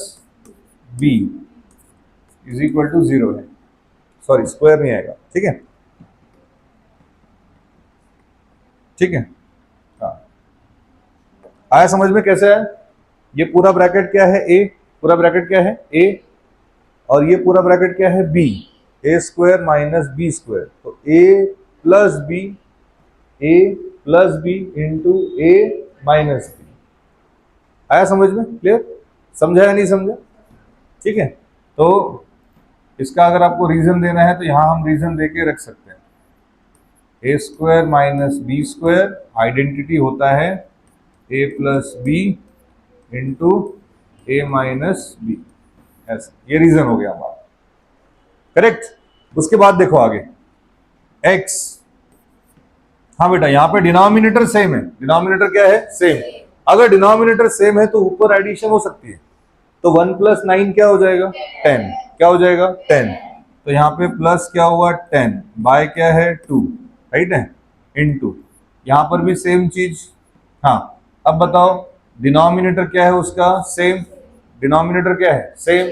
B is equal to 0 है। सॉरी स्क्वायर नहीं आएगा, ठीक है? ठीक है, हाँ आया समझ में कैसे है? ये पूरा ब्रैकेट क्या है? ए। पूरा ब्रैकेट क्या है? ए। और ये पूरा ब्रैकेट क्या है? बी। ए स्क्वायर माइनस बी स्क्वायर, तो ए प्लस बी इंटू ए माइनस बी। आया समझ में? क्लियर? समझा या नहीं समझा? ठीक है, तो इसका अगर आपको रीजन देना है तो यहां हम रीजन देके रख सकते हैं। A square minus B square identity होता है ए प्लस बी इंटू ए माइनस बी, ऐसा। ये रीजन हो गया हमारा, करेक्ट। उसके बाद देखो आगे x। हाँ बेटा यहाँ पे डिनोमिनेटर सेम है। डिनोमिनेटर क्या है? सेम। अगर डिनोमिनेटर सेम है तो ऊपर एडिशन हो सकती है, तो 1 प्लस 9 क्या हो जाएगा? 10। क्या हो जाएगा? 10। तो यहाँ पे प्लस क्या हुआ? 10 बाय क्या है? 2, राइट है, इनटू यहाँ पर भी सेम चीज। हाँ अब बताओ डिनोमिनेटर क्या है उसका? सेम। डिनोमिनेटर क्या है? सेम।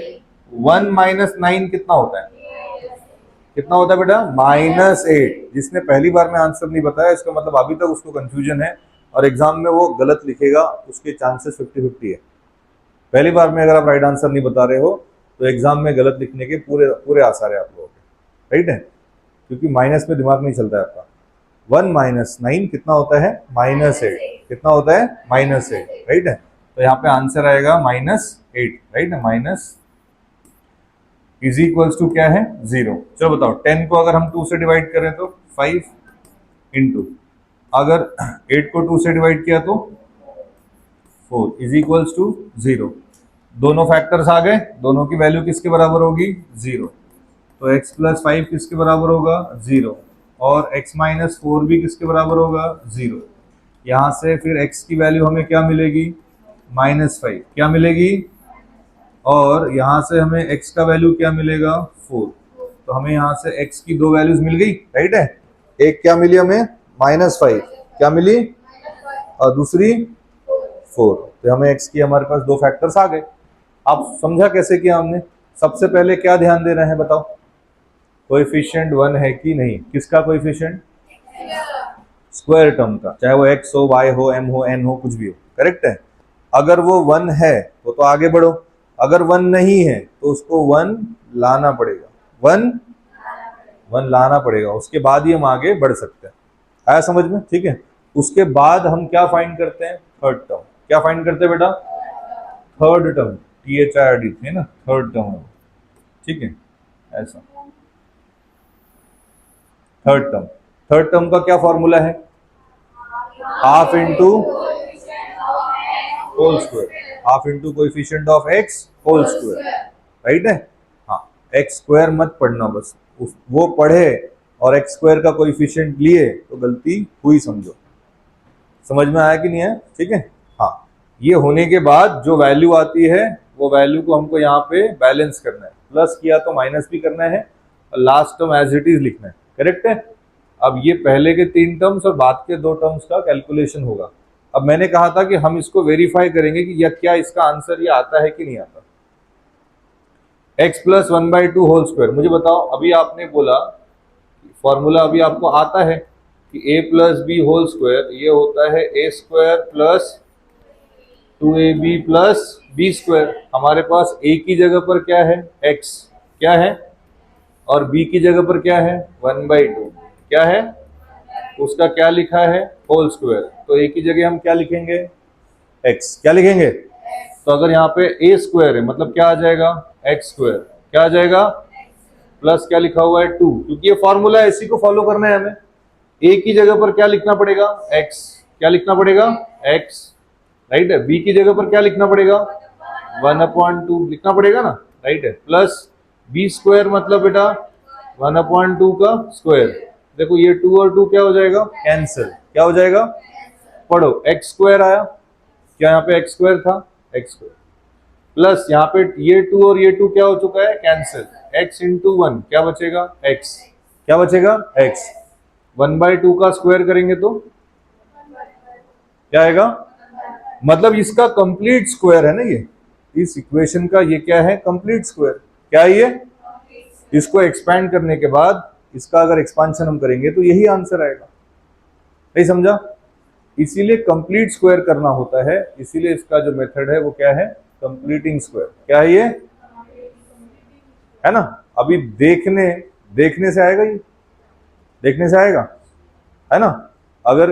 1 माइनस 9 कितना होता है? कितना होता है बेटा? -8। जिसने पहली बार में आंसर नहीं बताया इसका मतलब अभी तक उसको कंफ्यूजन है और एग्जाम में वो गलत लिखेगा, उसके चांसेस 50-50 है। पहली बार में अगर आप राइट आंसर नहीं बता रहे हो तो एग्जाम में गलत लिखने के पूरे पूरे आसार है आप लोगों के, राइट है? क्योंकि माइनस में दिमाग नहीं चलता है आपका, 1 माइनस 9 कितना होता है? -8। कितना होता है? -8, राइट है। तो यहाँ पे आंसर आएगा -8, राइट है। माइनस इज इक्वल्स टू क्या है? 0। चलो बताओ, 10 को अगर हम 2 से डिवाइड करें तो 5 इंटू, अगर 8 को 2 से डिवाइड किया तो 4 इज इक्वल्स टू 0। दोनों फैक्टर्स आ गए, दोनों की वैल्यू किसके बराबर होगी? 0। तो x प्लस 5 किसके बराबर होगा? 0। और x माइनस 4 भी किसके बराबर होगा? 0। यहाँ से फिर x की वैल्यू हमें क्या मिलेगी? -5 क्या मिलेगी? और यहाँ से हमें x का वैल्यू क्या मिलेगा? 4। तो हमें यहाँ से x की दो वैल्यूज मिल गई, राइट है। एक क्या मिली हमें? -5 क्या मिली? और दूसरी 4। तो हमें x की हमारे पास दो फैक्टर्स आ गए। आप समझा कैसे किया हमने? सबसे पहले क्या ध्यान दे रहे हैं बताओ? कोएफिशिएंट 1 है कि नहीं? किसका कोएफिशिएंट? स्क्वायर टर्म का, चाहे वो x हो, y हो, m हो, n हो, कुछ भी हो, करेक्ट है। अगर वो 1 है तो आगे बढ़ो, अगर 1 नहीं है तो उसको 1 लाना पड़ेगा, 1 लाना पड़ेगा, उसके बाद ही हम आगे बढ़ सकते हैं। आया समझ में? ठीक है। उसके बाद हम क्या फाइंड करते हैं? Third term. क्या फाइंड करते हैं बेटा? थर्ड टर्म, THIRD है ना, थर्ड टर्म, ठीक है। ऐसा थर्ड टर्म का क्या फॉर्मूला है? Half into whole square, half into coefficient of x whole square, right है। हाँ, x स्क्वायर मत पढ़ना, बस वो पढ़े और x स्क्वायर का कोएफिशिएंट लिए तो गलती हुई समझो। समझ में आया कि नहीं है? ठीक है। हाँ, ये होने के बाद जो वैल्यू आती है वो वैल्यू को हमको यहाँ पे बैलेंस करना है, प्लस किया तो माइनस भी करना है, और last term as it is लिखना है, करेक्ट है। अब ये पहले के 3 टर्म्स और बाद के 2 टर्म्स का कैलकुलेशन होगा। अब मैंने कहा था कि हम इसको वेरीफाई करेंगे कि क्या इसका आंसर ये आता है कि नहीं आता। x प्लस 1/2 होल स्क्वायर, मुझे बताओ, अभी आपने बोला फॉर्मूला अभी आपको आता है कि a plus b whole square ये होता है a square plus 2ab plus b square. हमारे पास a की जगह पर क्या है? x क्या है, और b की जगह पर क्या है? 1/2 क्या है, उसका क्या लिखा है? Whole square. तो a की जगह हम क्या लिखेंगे? x क्या लिखेंगे? तो अगर यहाँ पे a स्क्वायर है मतलब क्या आ जाएगा? x स्क्वायर क्या आ जाएगा? प्लस क्या लिखा हुआ है? 2, क्योंकि ये फॉर्मूला है, इसी को फॉलो करना है हमें। a की जगह पर क्या लिखना पड़ेगा? x क्या लिखना पड़ेगा? x, राइट है। b की जगह पर क्या लिखना पड़ेगा? 1/2 लिखना पड़ेगा ना, राइट है। प्लस b स्क्वायर मतलब बेटा 1/2 का स्क्वायर। देखो ये 2 और 2 क्या हो जाएगा? कैंसिल। क्या हो जाएगा? पढ़ो, x स्क्वायर आया, क्या यहाँ पे x स्क्वायर था? x स्क्वायर प्लस यहाँ पे ये 2 और ये 2 क्या हो चुका है? कैंसिल। x इंटू 1 क्या बचेगा? x क्या बचेगा? x। 1/2 का स्क्वायर करेंगे तो क्या आएगा? मतलब इसका कंप्लीट स्क्वायर है ना ये, इस इक्वेशन का ये क्या है? Complete square. क्या है ये? इसको एक्सपैंड करने के बाद इसका अगर एक्सपांशन हम करेंगे तो यही आंसर आएगा। नहीं समझा? इसीलिए कंप्लीट स्क्वायर करना होता है, इसीलिए इसका जो मेथड है वो क्या है? Completing square. क्या है ये? है ना। अभी देखने से आएगा, ये देखने से आएगा, है ना। अगर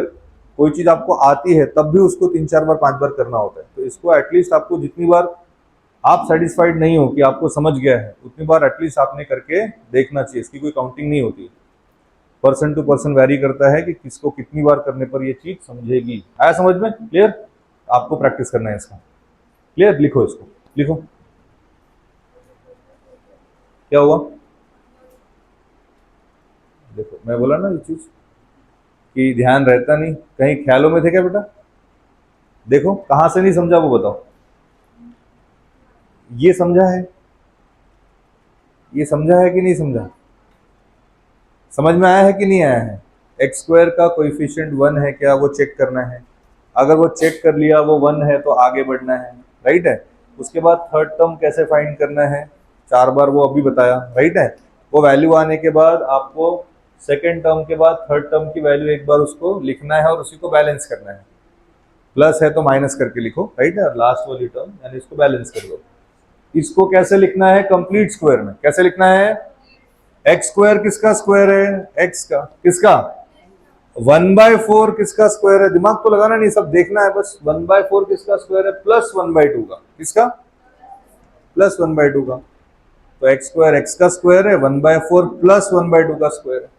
कोई चीज आपको आती है तब भी उसको 3-4 बार 5 बार करना होता है, तो इसको एटलीस्ट आपको जितनी बार आप सेटिस्फाइड नहीं हो कि आपको समझ गया है उतनी बार एटलीस्ट आपने करके देखना चाहिए। इसकी कोई काउंटिंग नहीं होती, पर्सन टू पर्सन वैरी करता है कि किसको कितनी बार करने पर ये चीज समझेगी। आया समझ में? क्लियर? आपको प्रैक्टिस करना है इसका। क्लियर? लिखो इसको, लिखो। क्या हुआ? देखो मैं बोला ना ये चीज कि ध्यान रहता नहीं, कहीं ख्यालों में थे क्या बेटा? देखो कहां से नहीं समझा वो बताओ। ये समझा है, ये समझा है कि नहीं समझा? समझ में आया है कि नहीं आया है? एक्स स्क्वायर का कोएफिशिएंट 1 है क्या, वो चेक करना है। अगर वो चेक कर लिया वो 1 है तो आगे बढ़ना है, राइट है। उसके बाद थर्ड टर्म कैसे फाइंड करना है, 4 बार वो अभी बताया, राइट है। वो वैल्यू आने के बाद आपको सेकेंड टर्म के बाद थर्ड टर्म की वैल्यू एक बार उसको लिखना है और उसी को बैलेंस करना है। प्लस है तो माइनस करके लिखो, राइट है। लास्ट वाली टर्म यानी इसको बैलेंस कर दो। इसको कैसे लिखना है? कंप्लीट स्क्वायर में। कैसे लिखना है? एक्स स्क्वायर किसका स्क्वायर है? एक्स का। किसका? 1/4 किसका स्क्वायर है? दिमाग तो लगाना नहीं, सब देखना है बस। 1/4 किसका स्क्वायर है? प्लस 1/2 का। किसका? प्लस 1/2 का। तो एक्स स्क्वायर एक्स का स्क्वायर है, 1/4 प्लस 1/2 का स्क्वायर है।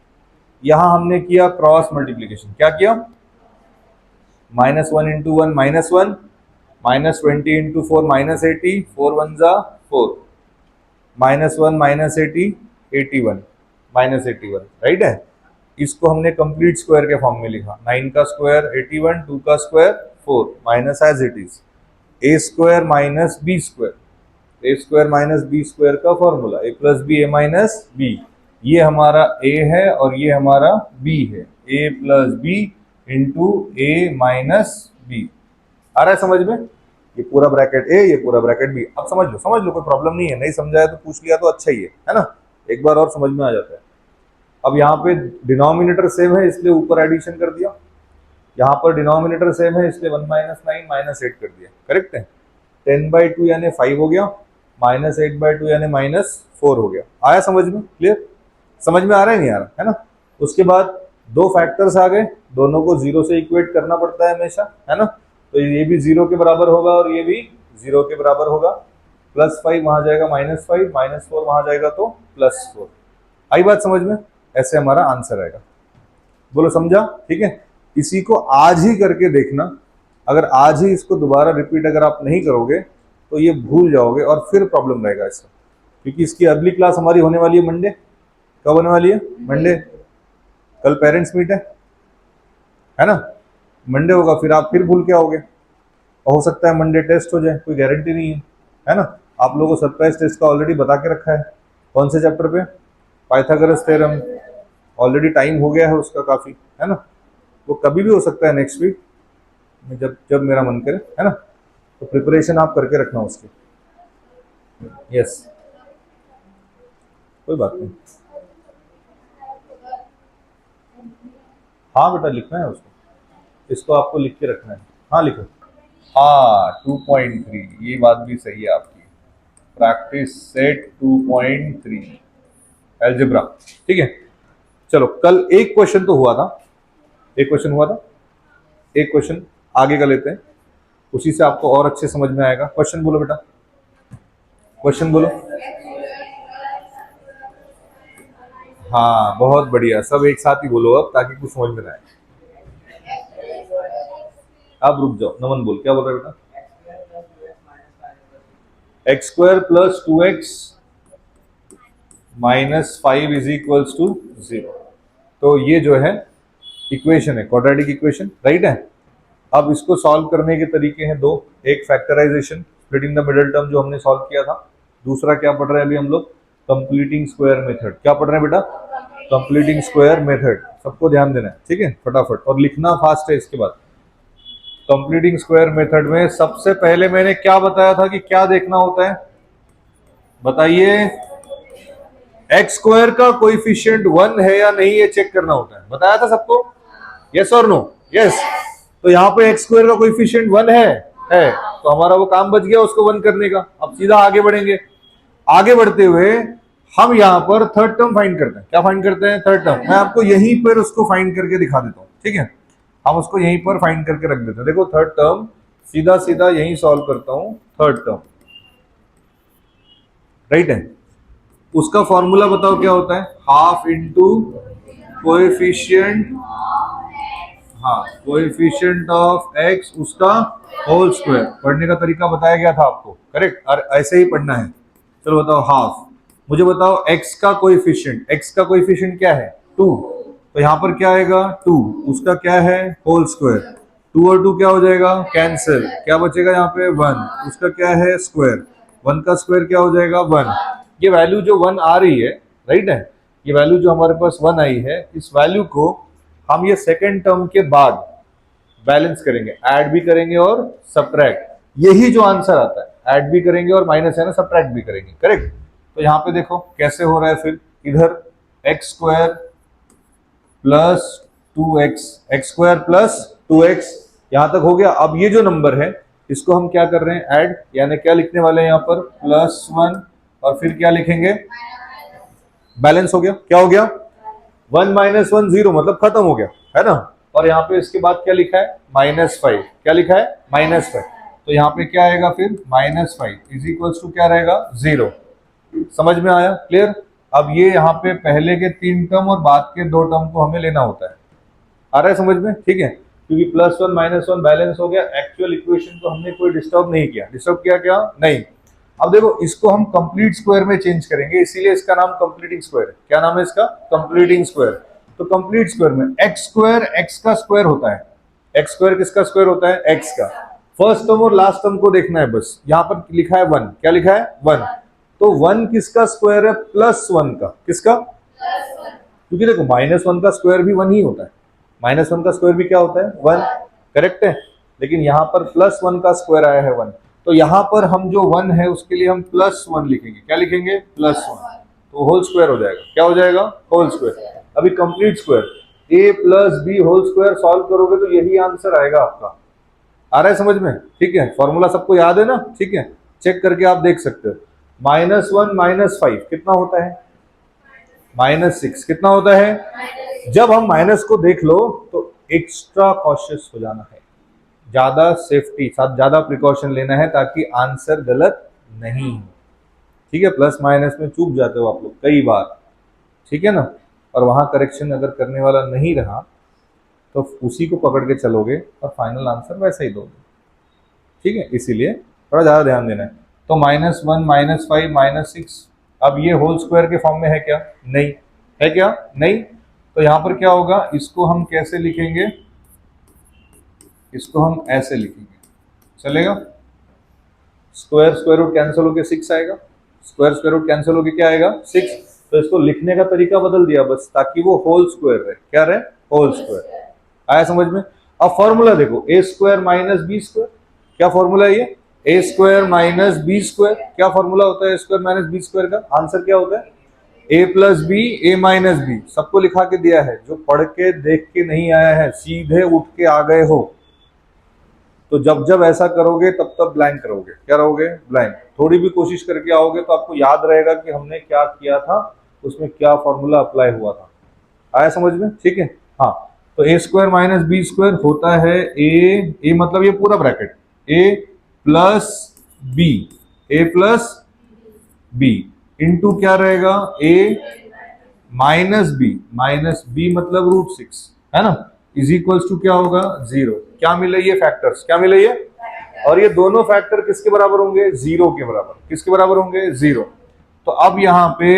यहां हमने किया क्रॉस मल्टीप्लीकेशन। क्या किया? -1 इंटू 1 -1, -20 इंटू 4 -80, 4 1 जा 4, -1 -80 81, -81, राइट है। इसको हमने कंप्लीट स्क्वायर के फॉर्म में लिखा। 9 का स्क्वायर 81, 2 का square 4, minus as it is a square minus B square. A square minus B square का formula a plus B A minus b. ये हमारा ए है और ये हमारा बी है। ए प्लस बी इंटू ए माइनस बी। आ रहा है समझ में? ये पूरा ब्रैकेट ए, ये पूरा ब्रैकेट बी। अब समझ लो, कोई प्रॉब्लम नहीं है। नहीं समझाया तो पूछ लिया तो अच्छा ही है ना? एक बार और समझ में आ जाता है। अब यहाँ पे डिनोमिनेटर सेम है इसलिए ऊपर एडिशन कर दिया, यहाँ पर डिनोमिनेटर सेम है इसलिए 1 - 9 -8 कर दिया। करेक्ट है। 10/2 यानी 5 हो गया, -8/2 यानी -4 हो गया। आया समझ में? क्लियर? समझ में आ रहा है नहीं आ रहा है ना? उसके बाद दो फैक्टर्स आ गए, दोनों को 0 से इक्वेट करना पड़ता है हमेशा, है ना? तो ये भी 0 के बराबर होगा और ये भी 0 के बराबर होगा। +5 वहां जाएगा -5, -4 वहां जाएगा तो +4। आई बात समझ में? ऐसे हमारा आंसर आएगा। बोलो समझा? ठीक है। इसी को आज ही करके देखना। अगर आज ही इसको दोबारा रिपीट अगर आप नहीं करोगे तो ये भूल जाओगे और फिर प्रॉब्लम रहेगा इसका। क्योंकि इसकी अगली क्लास हमारी होने वाली है मंडे। कब होने वाली है? मंडे। कल पेरेंट्स मीट है ना? मंडे होगा, फिर आप फिर भूल के आओगे और हो सकता है मंडे टेस्ट हो जाए, कोई गारंटी नहीं है ना? आप लोगों को सरप्राइज टेस्ट का ऑलरेडी बता के रखा है। कौन से चैप्टर पे? Pythagoras theorem. ऑलरेडी टाइम हो गया है उसका काफी, है ना? वो कभी भी हो सकता है नेक्स्ट वीक में, जब जब मेरा मन करे, है ना? तो प्रिपरेशन आप करके रखना उसकी। यस, कोई बात नहीं। हाँ बेटा, लिखना है उसको, इसको आपको लिख के रखना है। हाँ लिखो। हाँ 2.3, ये बात भी सही है आपकी। Practice set 2.3 algebra. ठीक है। चलो, कल एक क्वेश्चन तो हुआ था, एक क्वेश्चन हुआ था, एक क्वेश्चन आगे का लेते हैं, उसी से आपको और अच्छे समझ में आएगा। क्वेश्चन बोलो बेटा, क्वेश्चन बोलो। हाँ बहुत बढ़िया, सब एक साथ ही बोलो अब, ताकि कुछ समझ में ना आए। आप रुक जाओ, नमन बोल, क्या बोल रहे बेटा? x² + 2x - 5 = 0। तो ये जो है इक्वेशन है, क्वाड्रेटिक इक्वेशन, राइट है। अब इसको सॉल्व करने के तरीके हैं दो। एक factorization, splitting the middle term, जो हमने सॉल्व किया था। दूसरा क्या पढ़ रहे हैं अभी हम लोग? Completing square method. क्या पढ़ रहे हैं बेटा? Completing square method. सबको ध्यान देना है, ठीक है, फटाफट, और लिखना फास्ट है। इसके बाद कंप्लीटिंग स्क्वायर मेथड में सबसे पहले मैंने क्या बताया था कि क्या देखना होता है? बताइए। x² का कोएफिशिएंट 1 है या नहीं, ये चेक करना होता है। बताया था सबको? यस और नो? यस। तो यहाँ पे x² का कोएफिशिएंट 1 है, तो हमारा वो काम बच गया उसको 1 करने का। अब सीधा आगे बढ़ेंगे। आगे बढ़ते हुए हम यहाँ पर थर्ड टर्म फाइंड करते हैं। क्या फाइंड करते हैं? Third term. मैं आपको यहीं पर उसको फाइंड करके दिखा देता हूँ, ठीक है? हम उसको यहीं पर फाइंड करके रख देते हैं। देखो थर्ड टर्म, सीधा सीधा यहीं सॉल्व करता हूं। थर्ड टर्म, राइट है। उसका फॉर्मूला बताओ क्या होता है? हाफ इंटू कोएफिशिएंट, हाँ, कोएफिशिएंट ऑफ x, उसका होल स्क्वायर। पढ़ने का तरीका बताया गया था आपको, करेक्ट? और ऐसे ही पढ़ना है। चलो बताओ, हाफ। मुझे बताओ x का कोएफिशिएंट, x का कोएफिशिएंट क्या है? 2। तो यहाँ पर क्या आएगा? 2। उसका क्या है? Whole square. 2 और 2 क्या हो जाएगा? कैंसिल। क्या बचेगा यहाँ पे? 1। उसका क्या है? स्क्वायर। 1 का स्क्वायर क्या हो जाएगा? 1। ये वैल्यू जो 1 आ रही है, राइट है, ये वैल्यू जो हमारे पास 1 आई है, इस वैल्यू को हम ये सेकेंड टर्म के बाद बैलेंस करेंगे, ऐड भी करेंगे और सब्ट्रैक्ट। यही जो आंसर आता है, ऐड भी करेंगे और माइनस है ना, सब्ट्रैक्ट भी करेंगे, करेक्ट? तो यहाँ पे देखो कैसे हो रहा है फिर। इधर x² + 2x, x² + 2x, यहां तक हो गया। अब ये जो नंबर है इसको हम क्या कर रहे हैं? ऐड, यानी क्या लिखने वाले हैं यहाँ पर? +1, और फिर क्या लिखेंगे? बैलेंस हो गया। क्या हो गया? 1 माइनस 1 0 मतलब खत्म हो गया, है ना। और यहाँ पे इसके बाद क्या लिखा है, -5, क्या लिखा है, -5। तो यहाँ पे क्या आएगा फिर, -5 इज इक्वल्स टू क्या रहेगा, 0। समझ में आया, क्लियर। अब ये यहाँ पे पहले के 3 टर्म और बाद के 2 टर्म को हमें लेना होता है, आ रहा है समझ में, ठीक है। क्योंकि +1 -1 बैलेंस हो गया, एक्चुअल इक्वेशन को हमने कोई डिस्टर्ब नहीं किया, डिस्टर्ब किया क्या, नहीं। अब देखो इसको हम कंप्लीट स्क्वायर में चेंज करेंगे, इसीलिए इसका नाम कंप्लीटिंग स्क्वायर है। क्या नाम है इसका, कंप्लीटिंग स्क्वायर। तो कंप्लीट स्क्वायर में एक्स स्क्वायर एक्स का स्क्वायर होता है, एक्स स्क्वायर किसका स्क्वायर होता है, एक्स का। फर्स्ट टर्म और लास्ट टर्म को देखना है बस, यहाँ पर लिखा है 1, क्या लिखा है 1। तो 1 किसका स्क्वायर है, +1 का, किसका, क्योंकि देखो -1 का स्क्वायर भी 1 ही होता है, -1 का स्क्वायर भी क्या होता है, 1, करेक्ट है। लेकिन यहाँ पर +1 का स्क्वायर आया है 1, तो यहाँ पर हम जो 1 है उसके लिए हम +1 लिखेंगे, क्या लिखेंगे, +1। तो होल स्क्वायर हो जाएगा, क्या हो जाएगा, होल स्क्वायर। अभी complete square a + b whole square solve करोगे तो यही आंसर आएगा आपका, आ रहा है समझ में, ठीक है। फॉर्मूला सबको याद है ना, ठीक है, चेक करके आप देख सकते हो। -1 - 5 कितना होता है, -6 कितना होता है। जब हम माइनस को देख लो तो एक्स्ट्रा कॉशियस हो जाना है, ज्यादा सेफ्टी साथ ज्यादा प्रिकॉशन लेना है ताकि आंसर गलत नहीं हो, ठीक है। प्लस माइनस में चूक जाते हो आप लोग कई बार, ठीक है ना। और वहां करेक्शन अगर करने वाला नहीं रहा तो उसी को पकड़ के चलोगे और फाइनल आंसर वैसा ही दोगे, ठीक है। इसीलिए थोड़ा ज्यादा ध्यान देना है। तो -1 -5 -6, अब ये होल स्क्वायर के फॉर्म में है क्या, नहीं है, क्या नहीं। तो यहां पर क्या होगा, इसको हम कैसे लिखेंगे, इसको हम ऐसे लिखेंगे, चलेगा। स्क्वायर स्क्वायर रूट कैंसिल होकर 6 आएगा, स्क्वायर स्क्वायर रूट कैंसिल होकर क्या आएगा, 6। तो इसको लिखने का तरीका बदल दिया बस, ताकि वो होल स्क्वायर रहे, क्या रहे, होल स्क्वायर। आया समझ में। अब फॉर्मूला देखो, a² - b², क्या फॉर्मूला है ये, a² - b², क्या फॉर्मूला होता है a² - b² का, आंसर क्या होता है, a + b a - b। सबको लिखा के दिया है, जो पढ़ के देख के नहीं आया है, सीधे उठ के आ गए हो, तो जब जब ऐसा करोगे तब तब ब्लैंक करोगे, क्या रहोगे, ब्लैंक। थोड़ी भी कोशिश करके आओगे तो आपको याद रहेगा कि हमने क्या किया था, उसमें क्या फॉर्मूला अप्लाई हुआ था। आया समझ में, ठीक है। हाँ, तो a² - b² होता है a मतलब ये पूरा ब्रैकेट, a + b इंटू क्या रहेगा, a - b मतलब √6, है ना, इज इक्वल्स टू क्या होगा, 0। क्या मिले ये फैक्टर्स, क्या मिले ये, और ये दोनों फैक्टर किसके बराबर होंगे, 0 के बराबर, किसके बराबर होंगे, 0। तो अब यहाँ पे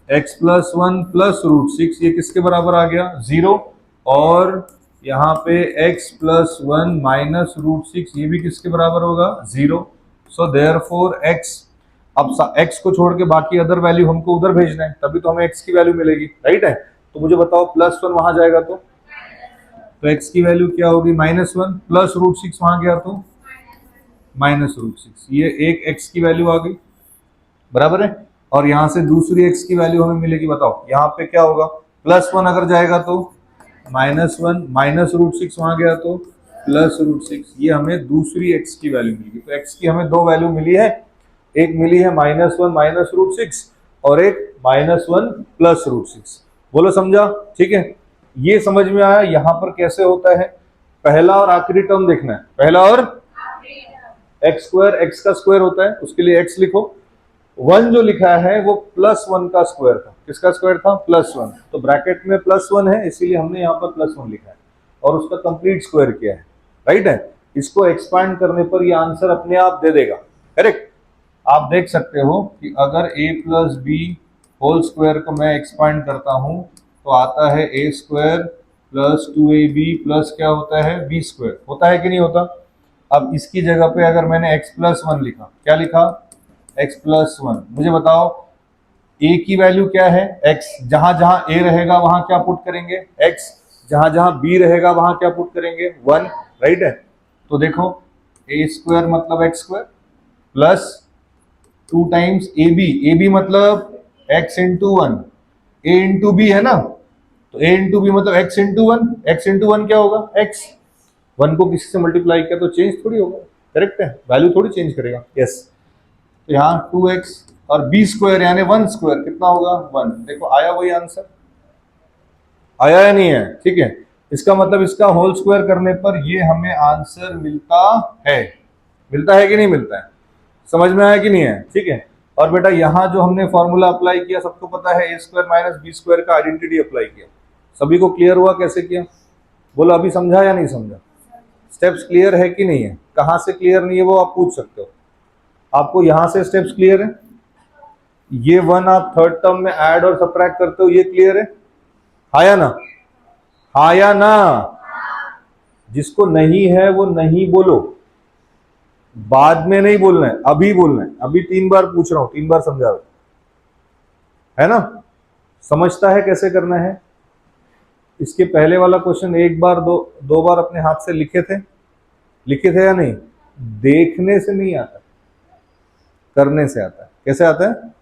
x + 1 + √6 ये किसके बराबर आ गया, 0। और यहाँ पे x + 1 - √6 ये भी किसके बराबर होगा, 0। सो देयरफॉर x, अब x को छोड़ के बाकी अदर वैल्यू हमको उधर भेजना है, तभी तो हमें x की वैल्यू मिलेगी, राइट है। तो मुझे बताओ +1 वहां जाएगा तो x की वैल्यू क्या होगी, -1 + √6 वहां गया तो -√6, ये एक x की वैल्यू आ गई, बराबर है। और यहां से दूसरी x की वैल्यू हमें मिलेगी, बताओ यहाँ पे क्या होगा, +1 अगर जाएगा तो -1 -√6 वहां गया तो +√6, ये हमें दूसरी x की वैल्यू मिलेगी। तो x की हमें 2 वैल्यू मिली है, एक मिली है -1 -√6 और एक -1 +√6। बोलो समझा, ठीक है। ये समझ में आया यहां पर कैसे होता है। पहला और आखिरी टर्म देखना है, पहला और x² x का स्क्वायर होता है, उसके लिए x लिखो। 1 जो लिखा है वो +1 का स्क्वायर था, किसका स्क्वायर था, +1। तो ब्रैकेट में +1 है, इसीलिए हमने यहाँ पर +1 लिखा है और उसका कंप्लीट स्क्वायर किया है, राइट है। इसको एक्सपांड करने पर ये आंसर अपने आप दे देगा, करेक्ट। आप देख सकते हो कि अगर a + b होल स्क्वायर को मैं एक्सपांड करता हूं तो आता है a² + 2ab प्लस क्या होता है, b², होता है कि नहीं होता। अब इसकी जगह पे अगर मैंने x + 1 लिखा, क्या लिखा, x + 1, मुझे बताओ a की वैल्यू क्या है, x, जहां जहां a रहेगा वहां क्या पुट करेंगे, x, जहां जहां b रहेगा वहां क्या पुट करेंगे, 1, राइट है। तो देखो a² मतलब x² प्लस 2 टाइम्स ab मतलब x × 1, a × b है ना, तो a × b मतलब x × 1, x × 1 क्या होगा, x। 1 को किसी से मल्टीप्लाई किया तो चेंज थोड़ी होगा, करेक्ट है, वैल्यू थोड़ी चेंज करेगा, यस। तो यहाँ 2x और b² यानी 1² कितना होगा, 1। देखो आया वही आंसर, आया या नहीं है? ठीक है, इसका मतलब इसका होल स्क्वायर करने पर ये हमें आंसर मिलता है। मिलता है कि नहीं मिलता है? समझ में आया कि नहीं है? ठीक है, और बेटा यहाँ जो हमने फॉर्मूला अप्लाई किया सबको पता है, A square minus B square का आइडेंटिटी अप्लाई किया। सभी को क्लियर हुआ कैसे किया? बोलो, अभी समझा या नहीं समझा? स्टेप्स क्लियर है कि नहीं है? कहाँ से क्लियर नहीं है वो आप पूछ सकते हो। आपको यहाँ से स्टेप्स क्लियर है? ये वन आप थर्ड टर्म में ऐड और सब्ट्रैक्ट करते हो, ये क्लियर है? हाँ या ना? हाँ या ना? जिसको नहीं है वो नहीं बोलो, बाद में नहीं बोलना है, अभी बोलना है। अभी 3 बार पूछ रहा हूं, 3 बार समझा रहा, है ना? समझता है कैसे करना है? इसके पहले वाला क्वेश्चन एक बार दो बार अपने हाथ से लिखे थे, लिखे थे या नहीं? देखने से नहीं आता, करने से आता है। कैसे आता है?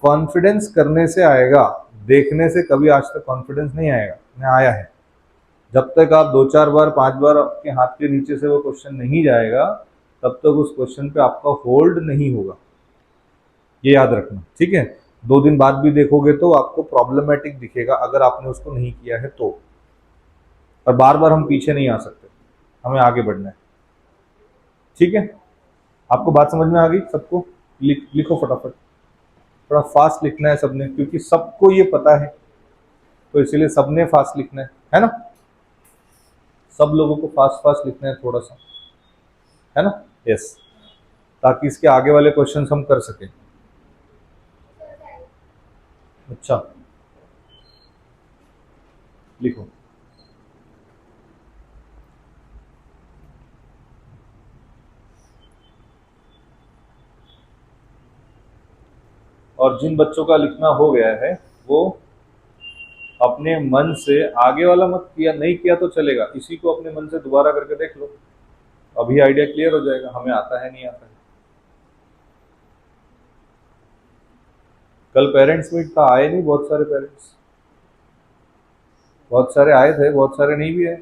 कॉन्फिडेंस करने से आएगा, देखने से कभी आज तक कॉन्फिडेंस नहीं आएगा। नहीं आया है। जब तक आप 2-4 बार 5 बार आपके हाथ के नीचे से वो क्वेश्चन नहीं जाएगा, तब तक उस क्वेश्चन पे आपका होल्ड नहीं होगा, ये याद रखना। ठीक है, 2 दिन बाद भी देखोगे तो आपको प्रॉब्लमेटिक दिखेगा अगर आपने उसको नहीं किया है तो। और बार बार हम पीछे नहीं आ सकते, हमें आगे बढ़ना है। ठीक है, आपको बात समझ में आ गई सबको? लिखो फटाफट, थोड़ा फास्ट लिखना है सबने, क्योंकि सबको ये पता है, तो इसलिए सबने फास्ट लिखना है ना? सब लोगों को फास्ट फास्ट लिखना है थोड़ा सा, है ना? यस, ताकि इसके आगे वाले क्वेश्चंस हम कर सकें। अच्छा, लिखो। और जिन बच्चों का लिखना हो गया है वो अपने मन से, आगे वाला मत किया, नहीं किया तो चलेगा, इसी को अपने मन से दोबारा करके देख लो, अभी आइडिया क्लियर हो जाएगा हमें आता है नहीं आता है। कल पेरेंट्स मीट था, आए नहीं बहुत सारे पेरेंट्स, बहुत सारे आए थे, बहुत सारे नहीं भी आए।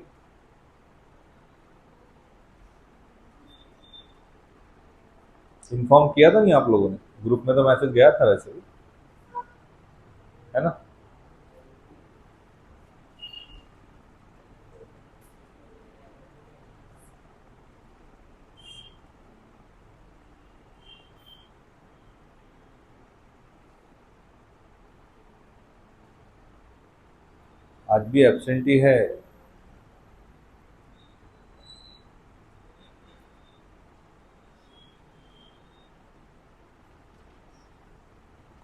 इन्फॉर्म किया था नहीं आप लोगों ने? ग्रुप में तो मैसेज गया था वैसे भी, है ना? आज भी एब्सेंटी है।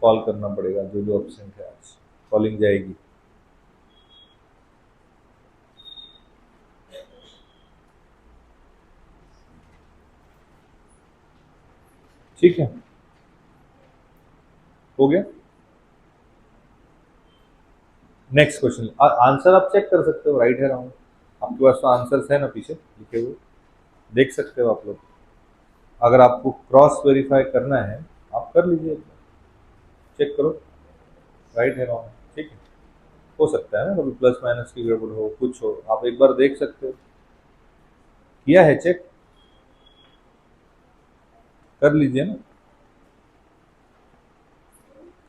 कॉल करना पड़ेगा, जो जो एब्सेंट है आज कॉलिंग जाएगी। ठीक है, हो गया। नेक्स्ट क्वेश्चन, आंसर आप चेक कर सकते हो, राइट है रॉन्ग, आपके पास तो आंसर्स है ना पीछे लिखे हुए, देख सकते हो आप लोग। अगर आपको क्रॉस वेरीफाई करना है आप कर लीजिए, चेक करो राइट है रॉन्ग। ठीक है, हो सकता है ना कभी प्लस माइनस की गड़बड़ हो, कुछ हो, आप एक बार देख सकते हो। किया है चेक? कर लीजिए ना,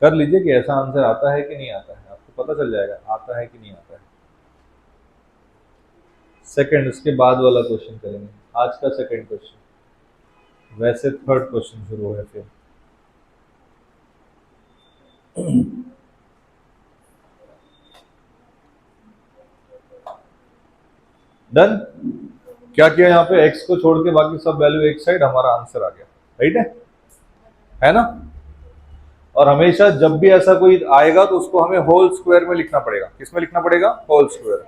कर लीजिए कि ऐसा आंसर आता है कि नहीं आता है, आपको पता चल जाएगा आता है कि नहीं आता है। सेकंड, उसके बाद वाला क्वेश्चन करेंगे, आज का सेकंड क्वेश्चन, वैसे थर्ड क्वेश्चन शुरू है फिर। डन। क्या किया यहाँ पे, x को छोड़ के बाकी सब वैल्यू एक साइड, हमारा आंसर आ गया, राइट है ना? और हमेशा जब भी ऐसा कोई आएगा तो उसको हमें होल स्क्वायर में लिखना पड़ेगा। किस में लिखना पड़ेगा? होल स्क्वायर,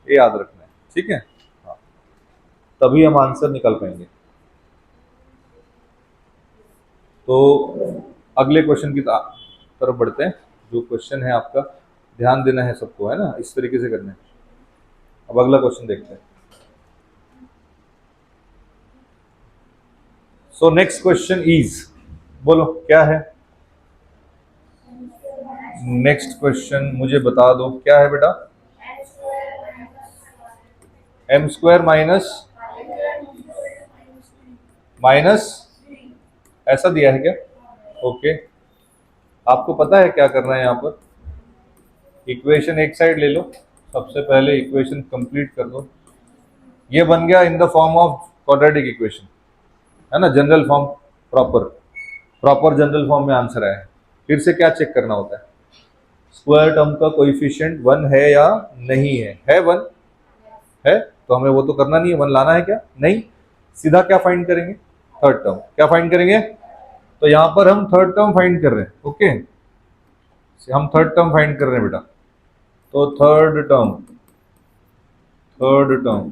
ये याद रखना है। ठीक है, हाँ, तभी हम आंसर निकाल पाएंगे। तो अगले क्वेश्चन की तरफ बढ़ते हैं। जो क्वेश्चन है आपका, ध्यान देना है सबको, है ना? इस तरीके से करना है। अब अगला क्वेश्चन देखते हैं। सो नेक्स्ट क्वेश्चन इज, बोलो क्या है नेक्स्ट क्वेश्चन, मुझे बता दो क्या है बेटा? एम स्क्वायर माइनस माइनस, ऐसा दिया है क्या? ओके, आपको पता है क्या करना है यहाँ पर? इक्वेशन एक साइड ले लो, सबसे पहले इक्वेशन कंप्लीट कर दो। ये बन गया in the form of quadratic equation, है ना, general form, proper general form में आंसर आया है। फिर से क्या चेक करना होता है, स्क्वायर टर्म का कोएफिशिएंट 1 है या नहीं है 1 है, तो हमें वो तो करना नहीं है, 1 लाना है क्या, नहीं, सीधा क्या फाइंड करेंगे, थर्ड टर्म। क्या फाइंड करेंगे, तो यहां पर हम थर्ड टर्म फाइंड कर रहे हैं। ओके, हम थर्ड टर्म फाइंड कर रहे हैं बेटा, तो थर्ड टर्म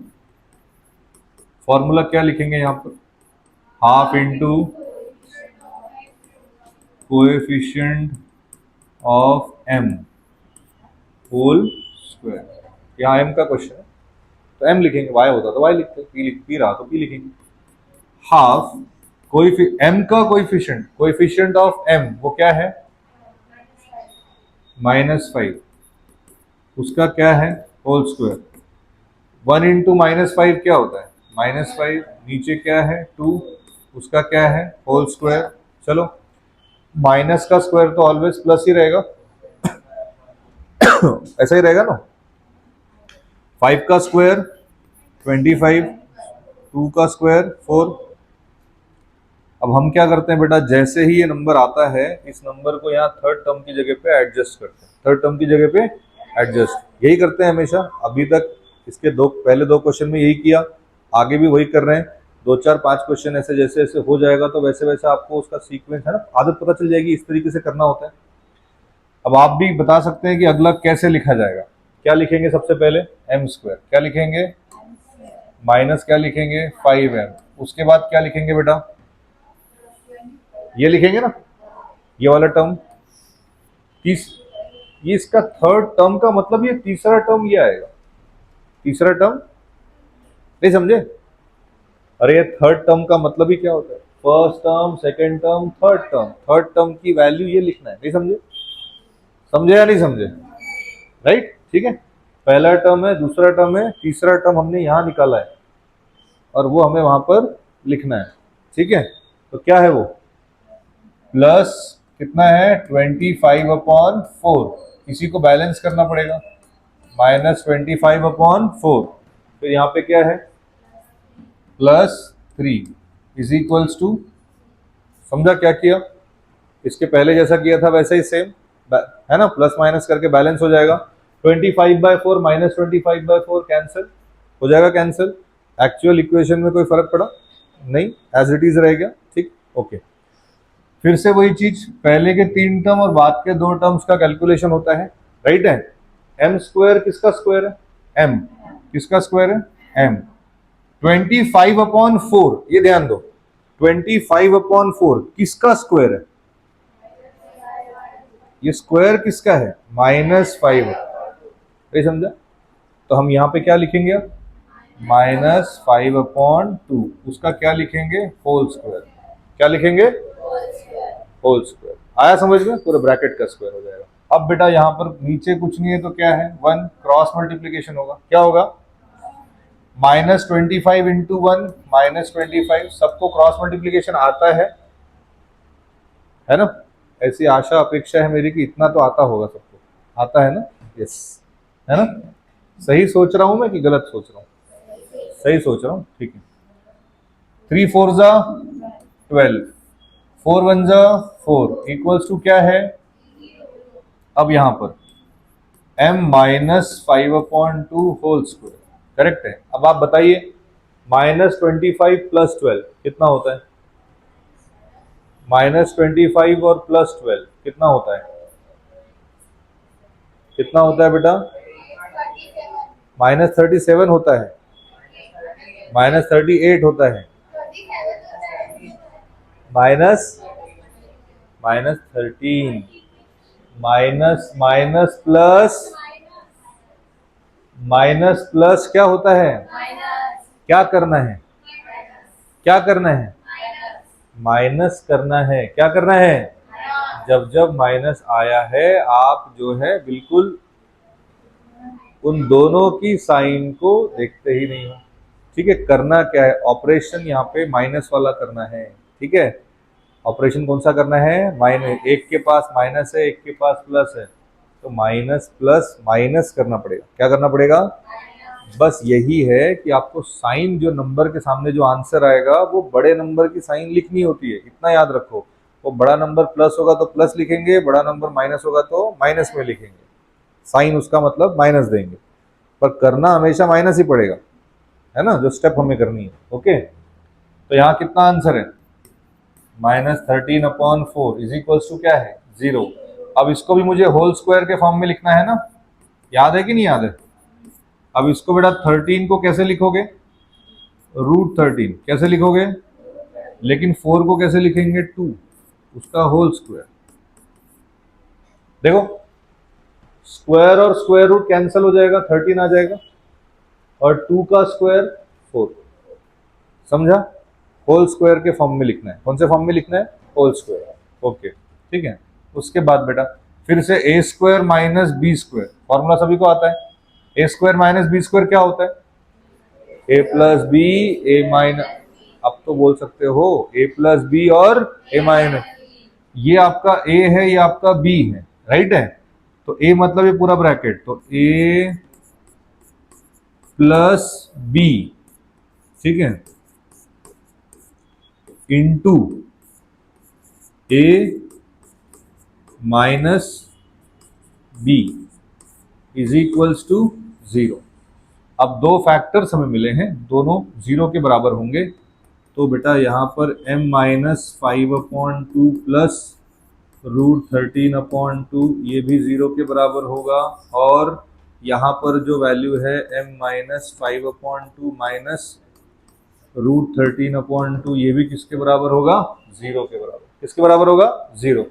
फॉर्मूला क्या लिखेंगे यहाँ पर, half into coefficient of m whole square. यहाँ m का क्वेश्चन है तो m लिखेंगे, y होता तो y लिखते, p रहा तो p लिखेंगे। हाफ m का कोएफिशिएंट ऑफ m वो क्या है, -5, उसका क्या है, होल स्क्वायर। 1 इंटू -5 क्या होता है, -5, नीचे क्या है 2, उसका क्या है, होल स्क्वायर। चलो, माइनस का स्क्वायर तो ऑलवेज प्लस ही रहेगा ऐसा ही रहेगा ना। 5 का स्क्वायर 25, 2 का स्क्वायर 4। अब हम क्या करते हैं बेटा, जैसे ही ये नंबर आता है इस नंबर को यहाँ थर्ड टर्म की जगह पे एडजस्ट करते हैं, थर्ड टर्म की जगह पे एडजस्ट, यही करते हैं हमेशा। अभी तक इसके पहले दो क्वेश्चन में यही किया, आगे भी वही कर रहे हैं। 2 4 5 क्वेश्चन ऐसे जैसे जैसे हो जाएगा तो वैसे वैसे आपको उसका सीक्वेंस, है ना, आदत पता चल जाएगी, इस तरीके से करना होता है। अब आप भी बता सकते हैं कि अगला कैसे लिखा जाएगा। क्या लिखेंगे सबसे पहले, m स्क्वायर, क्या लिखेंगे, माइनस क्या लिखेंगे 5m, उसके बाद क्या लिखेंगे बेटा, ये लिखेंगे ना, ये वाला टर्म, ये इसका थर्ड टर्म का मतलब ये तीसरा टर्म ये आएगा, तीसरा टर्म, नहीं समझे, अरे ये थर्ड टर्म का मतलब ही क्या होता है, first term, second term, third term की वैल्यू ये लिखना है, नहीं समझे, समझे या नहीं समझे, राइट, ठीक है। पहला टर्म है, दूसरा टर्म है, तीसरा टर्म हमने यहां निकाला है और वो हमें वहां पर लिखना है, ठीक है। तो क्या है वो, प्लस कितना है 25/4, इसी को बैलेंस करना पड़ेगा, -25/4, फिर यहाँ पे क्या है +3 इज इक्वल्स टू, समझा क्या किया, इसके पहले जैसा किया था वैसा ही सेम है ना, प्लस माइनस करके बैलेंस हो जाएगा। 25/4 -25/4 कैंसिल हो जाएगा, कैंसिल। एक्चुअल इक्वेशन में कोई फर्क पड़ा नहीं, एज इट इज रहेगा, ठीक, ओके। फिर से वही चीज, पहले के 3 टर्म और बाद के 2 टर्म्स का कैलकुलेशन होता है, राइट है। m स्क्वायर किसका स्क्वायर है, m किसका स्क्वायर है, m 25/4, ये ध्यान दो, 25/4 किसका स्क्वायर है, ये स्क्वायर किसका है, -5, ये समझा। तो हम यहाँ पे क्या लिखेंगे, -5/2, उसका क्या लिखेंगे, होल स्क्वायर, क्या लिखेंगे, होल स्क्वायर। आया समझ में, पूरे ब्रैकेट का स्क्वायर हो जाएगा। अब बेटा यहाँ पर नीचे कुछ नहीं है तो क्या है, 1 क्रॉस मल्टीप्लीकेशन होगा, क्या होगा, -25 इंटू 1 -25, सबको क्रॉस मल्टीप्लीकेशन आता है ना, ऐसी आशा अपेक्षा है मेरी कि इतना तो आता होगा, सबको आता है ना, यस, है ना। सही सोच रहा हूं मैं कि गलत सोच रहा हूं, सही सोच रहा हूं, ठीक है। 3 4 जा 12, 4 1 जा 4 इक्वल्स टू क्या है, अब यहां पर m -5/2 होल स्क्वायर, करेक्ट है। अब आप बताइए -25 + 12 कितना होता है, -25 और +12 कितना होता है, कितना होता है बेटा, -37 होता है, -38 होता है, -13, माइनस प्लस क्या होता है, क्या करना है, क्या करना है, माइनस करना है, क्या करना है, जब जब माइनस आया है आप जो है बिल्कुल उन दोनों की साइन को देखते ही नहीं हो, ठीक है। करना क्या है, ऑपरेशन यहाँ पे माइनस वाला करना है, ठीक है। ऑपरेशन कौन सा करना है, माइनस, एक के पास माइनस है, एक के पास प्लस है, तो माइनस प्लस माइनस करना पड़ेगा। क्या करना पड़ेगा? बस यही है कि आपको साइन, जो नंबर के सामने जो आंसर आएगा वो बड़े नंबर की साइन लिखनी होती है, इतना याद रखो। वो बड़ा नंबर प्लस होगा तो प्लस लिखेंगे, बड़ा नंबर माइनस होगा तो माइनस में लिखेंगे, साइन उसका मतलब माइनस देंगे, पर करना हमेशा माइनस ही पड़ेगा, है ना, जो स्टेप हमें करनी है। ओके, तो यहाँ कितना आंसर है? -13/4 इज इक्वल्स टू क्या है? 0। अब इसको भी मुझे होल स्क्वायर के फॉर्म में लिखना है ना, याद है कि नहीं याद है? अब इसको बेटा 13 को कैसे लिखोगे? √13 कैसे लिखोगे? लेकिन 4 को कैसे लिखेंगे? 2, उसका होल स्क्वायर। देखो, स्क्वायर और स्क्वायर रूट कैंसिल हो जाएगा, 13 आ जाएगा, और 2 का स्क्वायर 4। समझा? होल स्क्वायर के फॉर्म में लिखना है। कौन से फॉर्म में लिखना है? Whole square. ओके, ठीक है। उसके बाद बेटा फिर से A square minus B square, formula सभी को आता है। A square minus B square क्या होता है? ए प्लस बी, ए माइनस, अब तो बोल सकते हो ए प्लस बी और ए माइनस, ये आपका ए है, ये आपका बी है, राइट है। तो ए मतलब ये पूरा ब्रैकेट, तो ए प्लस बी, ठीक है, into A minus B is equals to 0। अब दो फैक्टर्स हमें मिले हैं, दोनों 0 के बराबर होंगे, तो बेटा यहाँ पर m-5/2 प्लस √13/2 ये भी 0 के बराबर होगा, और यहाँ पर जो वैल्यू है m-5/2 माइनस √13/2 ये भी किसके बराबर होगा? 0 के बराबर। किसके बराबर होगा? 0।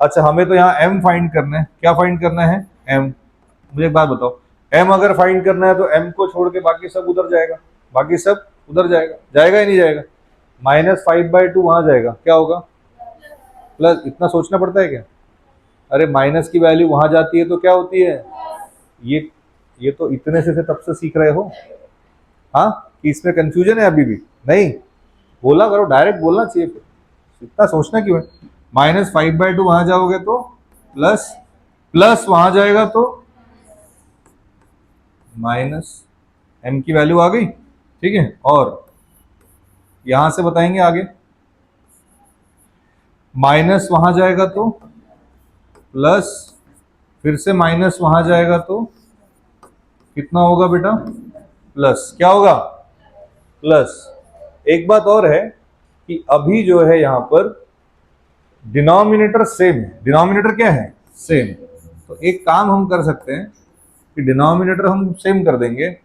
अच्छा, हमें तो यहाँ m फाइंड करना है। क्या फाइंड करना है? m। मुझे एक बात बताओ, m अगर फाइंड करना है तो m को छोड़ के बाकी सब उधर जाएगा, बाकी सब उधर जाएगा, जाएगा ही नहीं जाएगा? -5/2 वहां जाएगा, क्या होगा? प्लस। इतना सोचना पड़ता है क्या? अरे माइनस की वैल्यू वहां जाती है तो क्या होती है? ये तो इतने से तब से सीख रहे हो, हाँ, कि इसमें कंफ्यूजन है अभी भी? नहीं, बोला करो, डायरेक्ट बोलना चाहिए, फिर इतना सोचना क्यों है? -5/2 वहां जाओगे तो प्लस, प्लस वहां जाएगा तो माइनस, m की वैल्यू आ गई, ठीक है। और यहां से बताएंगे आगे, माइनस वहां जाएगा तो प्लस, फिर से माइनस वहां जाएगा तो कितना होगा बेटा? प्लस। क्या होगा? प्लस। एक बात और है कि अभी जो है यहां पर डिनोमिनेटर सेम है। डिनोमिनेटर क्या है? सेम। तो एक काम हम कर सकते हैं कि डिनोमिनेटर हम सेम कर देंगे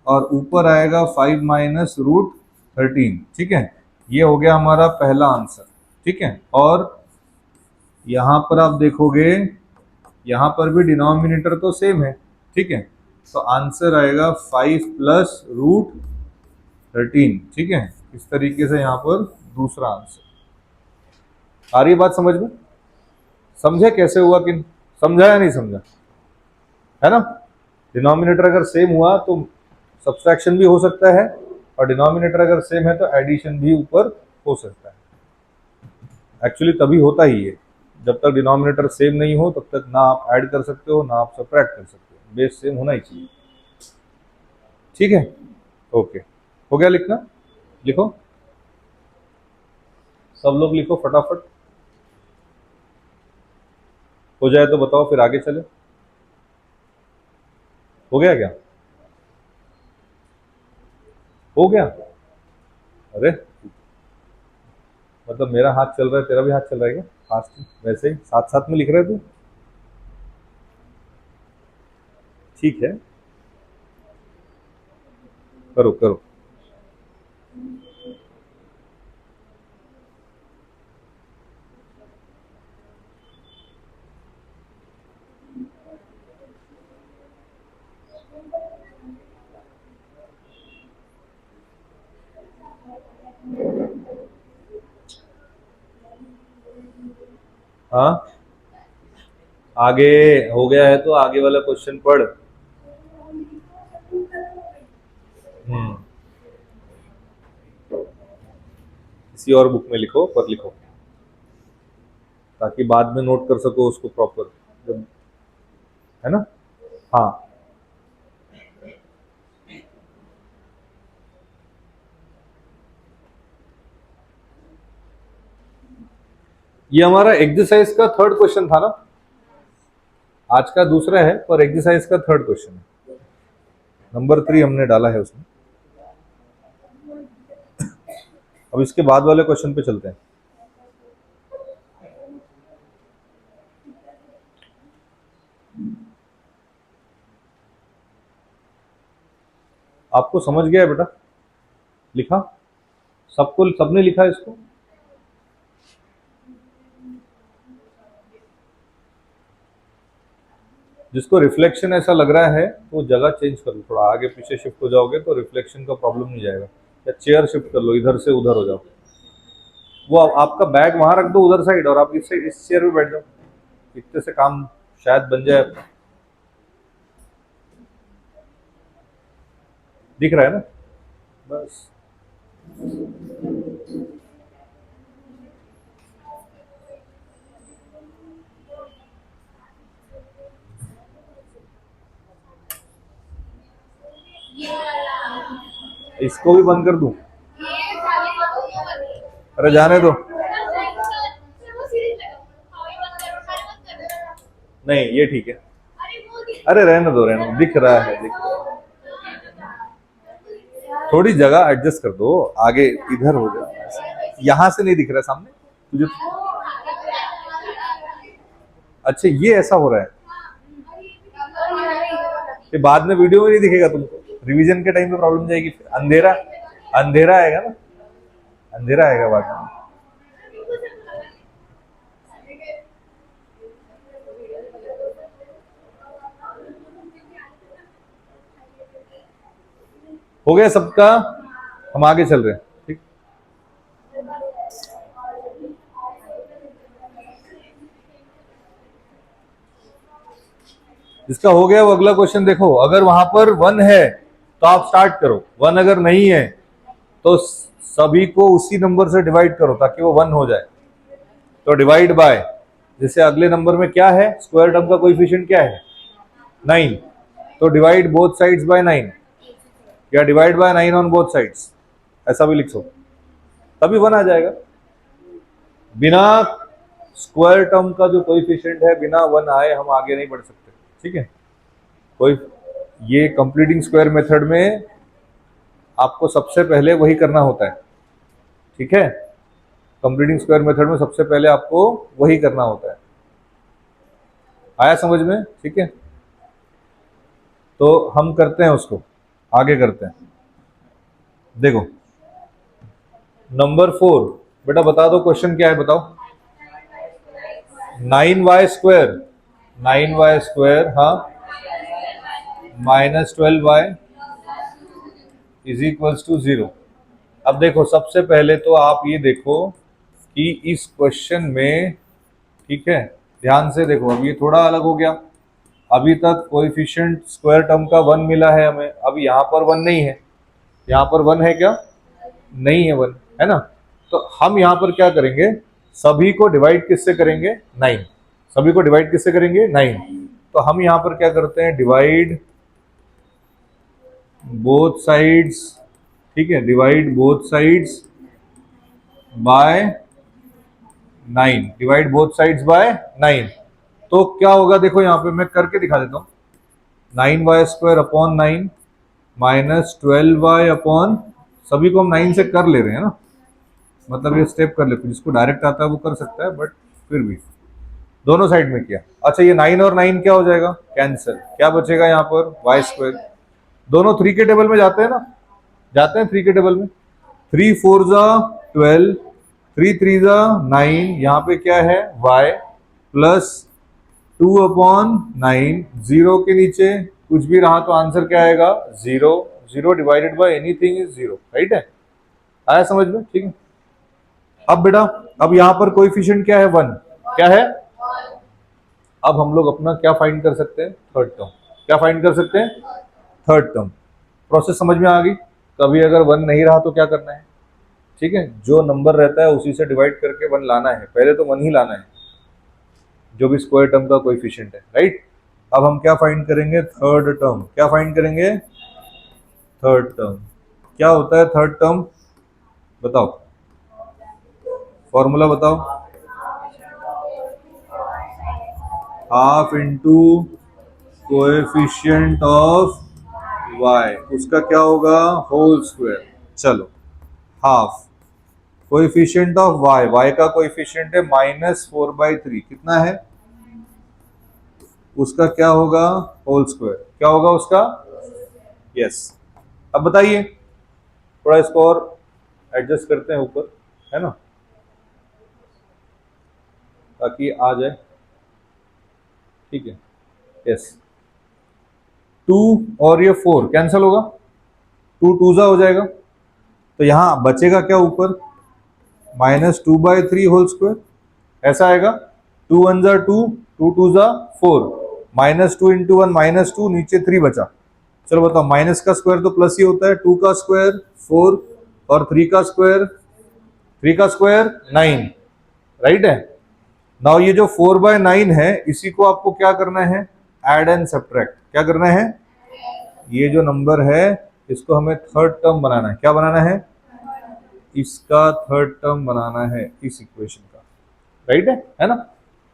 और ऊपर आएगा 5 माइनस √13, ठीक है। ये हो गया हमारा पहला आंसर, ठीक है। और यहां पर आप देखोगे, यहां पर भी डिनोमिनेटर तो सेम है, ठीक है। तो आंसर आएगा 5 प्लस √13, ठीक है। इस तरीके से यहां पर दूसरा आंसर। आ रही बात समझ में? समझे कैसे हुआ कि समझा या नहीं समझा? है ना, डिनोमिनेटर अगर सेम हुआ तो सब्सट्रैक्शन भी हो सकता है, और डिनोमिनेटर अगर सेम है तो एडिशन भी ऊपर हो सकता है। एक्चुअली तभी होता ही है, जब तक डिनोमिनेटर सेम नहीं हो तब तक ना आप ऐड कर सकते हो ना आप सब्ट्रैक्ट कर सकते हो, बेस सेम होना ही चाहिए, ठीक है। ओके, हो गया लिखना? लिखो, सब लोग लिखो फटाफट, हो जाए तो बताओ फिर आगे चले। हो गया क्या? हो गया? अरे, मतलब मेरा हाथ चल रहा है, तेरा भी हाथ चल रहा है क्या? फास्ट वैसे ही साथ साथ में लिख रहे तू? ठीक है, करो करो। हाँ, आगे हो गया है तो आगे वाला क्वेश्चन पढ़। हम्म, किसी और बुक में लिखो, पर लिखो ताकि बाद में नोट कर सको उसको प्रॉपर। जब है ना। हाँ, ये हमारा एक्सरसाइज का थर्ड क्वेश्चन था ना, आज का दूसरा है पर एक्सरसाइज का थर्ड क्वेश्चन है, नंबर 3 हमने डाला है उसमें। अब इसके बाद वाले क्वेश्चन पे चलते हैं। आपको समझ गया है बेटा? लिखा सबको, सबने लिखा इसको? जिसको रिफ्लेक्शन ऐसा लग रहा है तो जगह चेंज कर लो, थोड़ा आगे पीछे शिफ्ट हो जाओगे तो रिफ्लेक्शन का प्रॉब्लम नहीं जाएगा। या चेयर शिफ्ट कर लो, इधर से उधर हो जाओ। वो आपका बैग वहां रख दो उधर साइड, और आप इस चेयर पे बैठ जाओ, इतने से काम शायद बन जाए। दिख रहा है ना? बस इसको भी बंद कर दूं? अरे जाने दो। नहीं ये ठीक है। अरे रहने दो रहने दो, दिख रहा है दिख रहा है। थोड़ी जगह एडजस्ट कर दो, आगे इधर हो जाए, यहां से नहीं दिख रहा सामने तुझे। अच्छा ये ऐसा हो रहा है, ये बाद में वीडियो में नहीं दिखेगा तुमको, रिवीजन के टाइम पे प्रॉब्लम जाएगी, फिर अंधेरा अंधेरा आएगा ना, अंधेरा आएगा बाद में। हो गया सबका? हम आगे चल रहे हैं, ठीक। जिसका हो गया वो अगला क्वेश्चन देखो। अगर वहां पर 1 है तो आप स्टार्ट करो, 1 अगर नहीं है तो सभी को उसी नंबर से डिवाइड करो ताकि वो 1 हो जाए। तो डिवाइड बाय, जैसे अगले नंबर में क्या है, स्क्वायर टर्म का कोएफिशिएंट क्या है, 9, तो डिवाइड बोथ साइड्स बाय 9, या divide by 9 on both sides, ऐसा भी लिख सो, तभी 1 आ जाएगा। बिना स्क्वायर टर्म का जो कोएफिशिएंट है, बिना 1 आए हम आगे नहीं बढ़ सकते, ठीक है। कोई ये कंप्लीटिंग स्क्वायर मेथड में आपको सबसे पहले वही करना होता है, ठीक है। कंप्लीटिंग स्क्वायर मेथड में सबसे पहले आपको वही करना होता है। आया समझ में? ठीक है, तो हम करते हैं उसको, आगे करते हैं। देखो नंबर 4, बेटा बता दो क्वेश्चन क्या है, बताओ। 9y स्क्वायर, 9y स्क्वायर, हाँ, -12y इज इक्वल्स टू 0। अब देखो सबसे पहले तो आप ये देखो कि इस क्वेश्चन में, ठीक है, ध्यान से देखो, अब ये थोड़ा अलग हो गया। अभी तक कोएफिशिएंट स्क्वायर टर्म का 1 मिला है हमें, अब यहाँ पर 1 नहीं है। यहाँ पर 1 है क्या? नहीं है, 1 है ना। तो हम यहाँ पर क्या करेंगे, सभी को डिवाइड किससे करेंगे, 9। सभी को डिवाइड किससे करेंगे, 9। तो हम यहाँ पर क्या करते हैं, डिवाइड बोथ साइड्स, ठीक है, divide both sides by 9, divide both sides by 9। तो क्या होगा, देखो यहाँ पे मैं करके दिखा देता हूँ। 9y square upon 9 -12y upon, सभी को हम 9 से कर ले रहे हैं ना, मतलब ये स्टेप कर लेते हैं, जिसको डायरेक्ट आता है वो कर सकता है, बट फिर भी दोनों साइड में किया। अच्छा ये 9 और 9 क्या हो जाएगा, कैंसिल, क्या बचेगा यहाँ पर, y स्क्वायर। दोनों 3 के टेबल में जाते हैं ना, जाते हैं 3 के टेबल में। 3 4 जा 12, 3 3 जा 9, यहाँ पे क्या है, y प्लस 2 अपॉन 9, 0 के नीचे कुछ भी रहा तो आंसर क्या आएगा, 0। 0 divided by anything is 0, right है। आया समझ में? ठीक है। अब बेटा, अब यहाँ पर कोएफिशिएंट क्या है, 1, क्या है। अब हम लोग अपना क्या फाइंड कर सकते हैं, थर्ड टर्म। क्या फाइंड कर सकते हैं, थर्ड टर्म। प्रोसेस समझ में आ गई। कभी अगर 1 नहीं रहा तो क्या करना है, ठीक है, जो नंबर रहता है उसी से डिवाइड करके 1 लाना है, पहले तो 1 ही लाना है, जो भी स्क्वायर टर्म का कोएफिशिएंट है, राइट। अब हम क्या फाइंड करेंगे? Third term. क्या फाइंड करेंगे? Third term. क्या होता है थर्ड टर्म? बताओ, फॉर्मूला बताओ। Half into coefficient of y, उसका क्या होगा? Whole square. चलो, हाफ कोएफिशिएंट ऑफ y का कोएफिशिएंट है -4/3, कितना है? उसका क्या होगा? Whole square. क्या होगा उसका? यस। अब बताइए, थोड़ा इसको और एडजस्ट करते हैं ऊपर, है ना, ताकि आ जाए। ठीक है, यस। 2 और ये 4 कैंसिल होगा, 2 टूजा हो जाएगा, तो यहां बचेगा क्या ऊपर? -2/3 होल स्क्वायर, ऐसा आएगा। 2 1 जा 2, 2 2 जा 4, -2 इंटू 1 -2, नीचे 3 बचा। चलो बताओ, माइनस का स्क्वायर तो प्लस ही होता है। 2 का स्क्वायर 4 और 3 का स्क्वायर 9, राइट है। नाउ ये जो 4/9 है, इसी को आपको क्या करना है? Add and subtract. क्या करना है? ये जो नंबर है इसको हमें थर्ड टर्म बनाना है। क्या बनाना है? इसका थर्ड टर्म बनाना है इस इक्वेशन का, राइट है ना?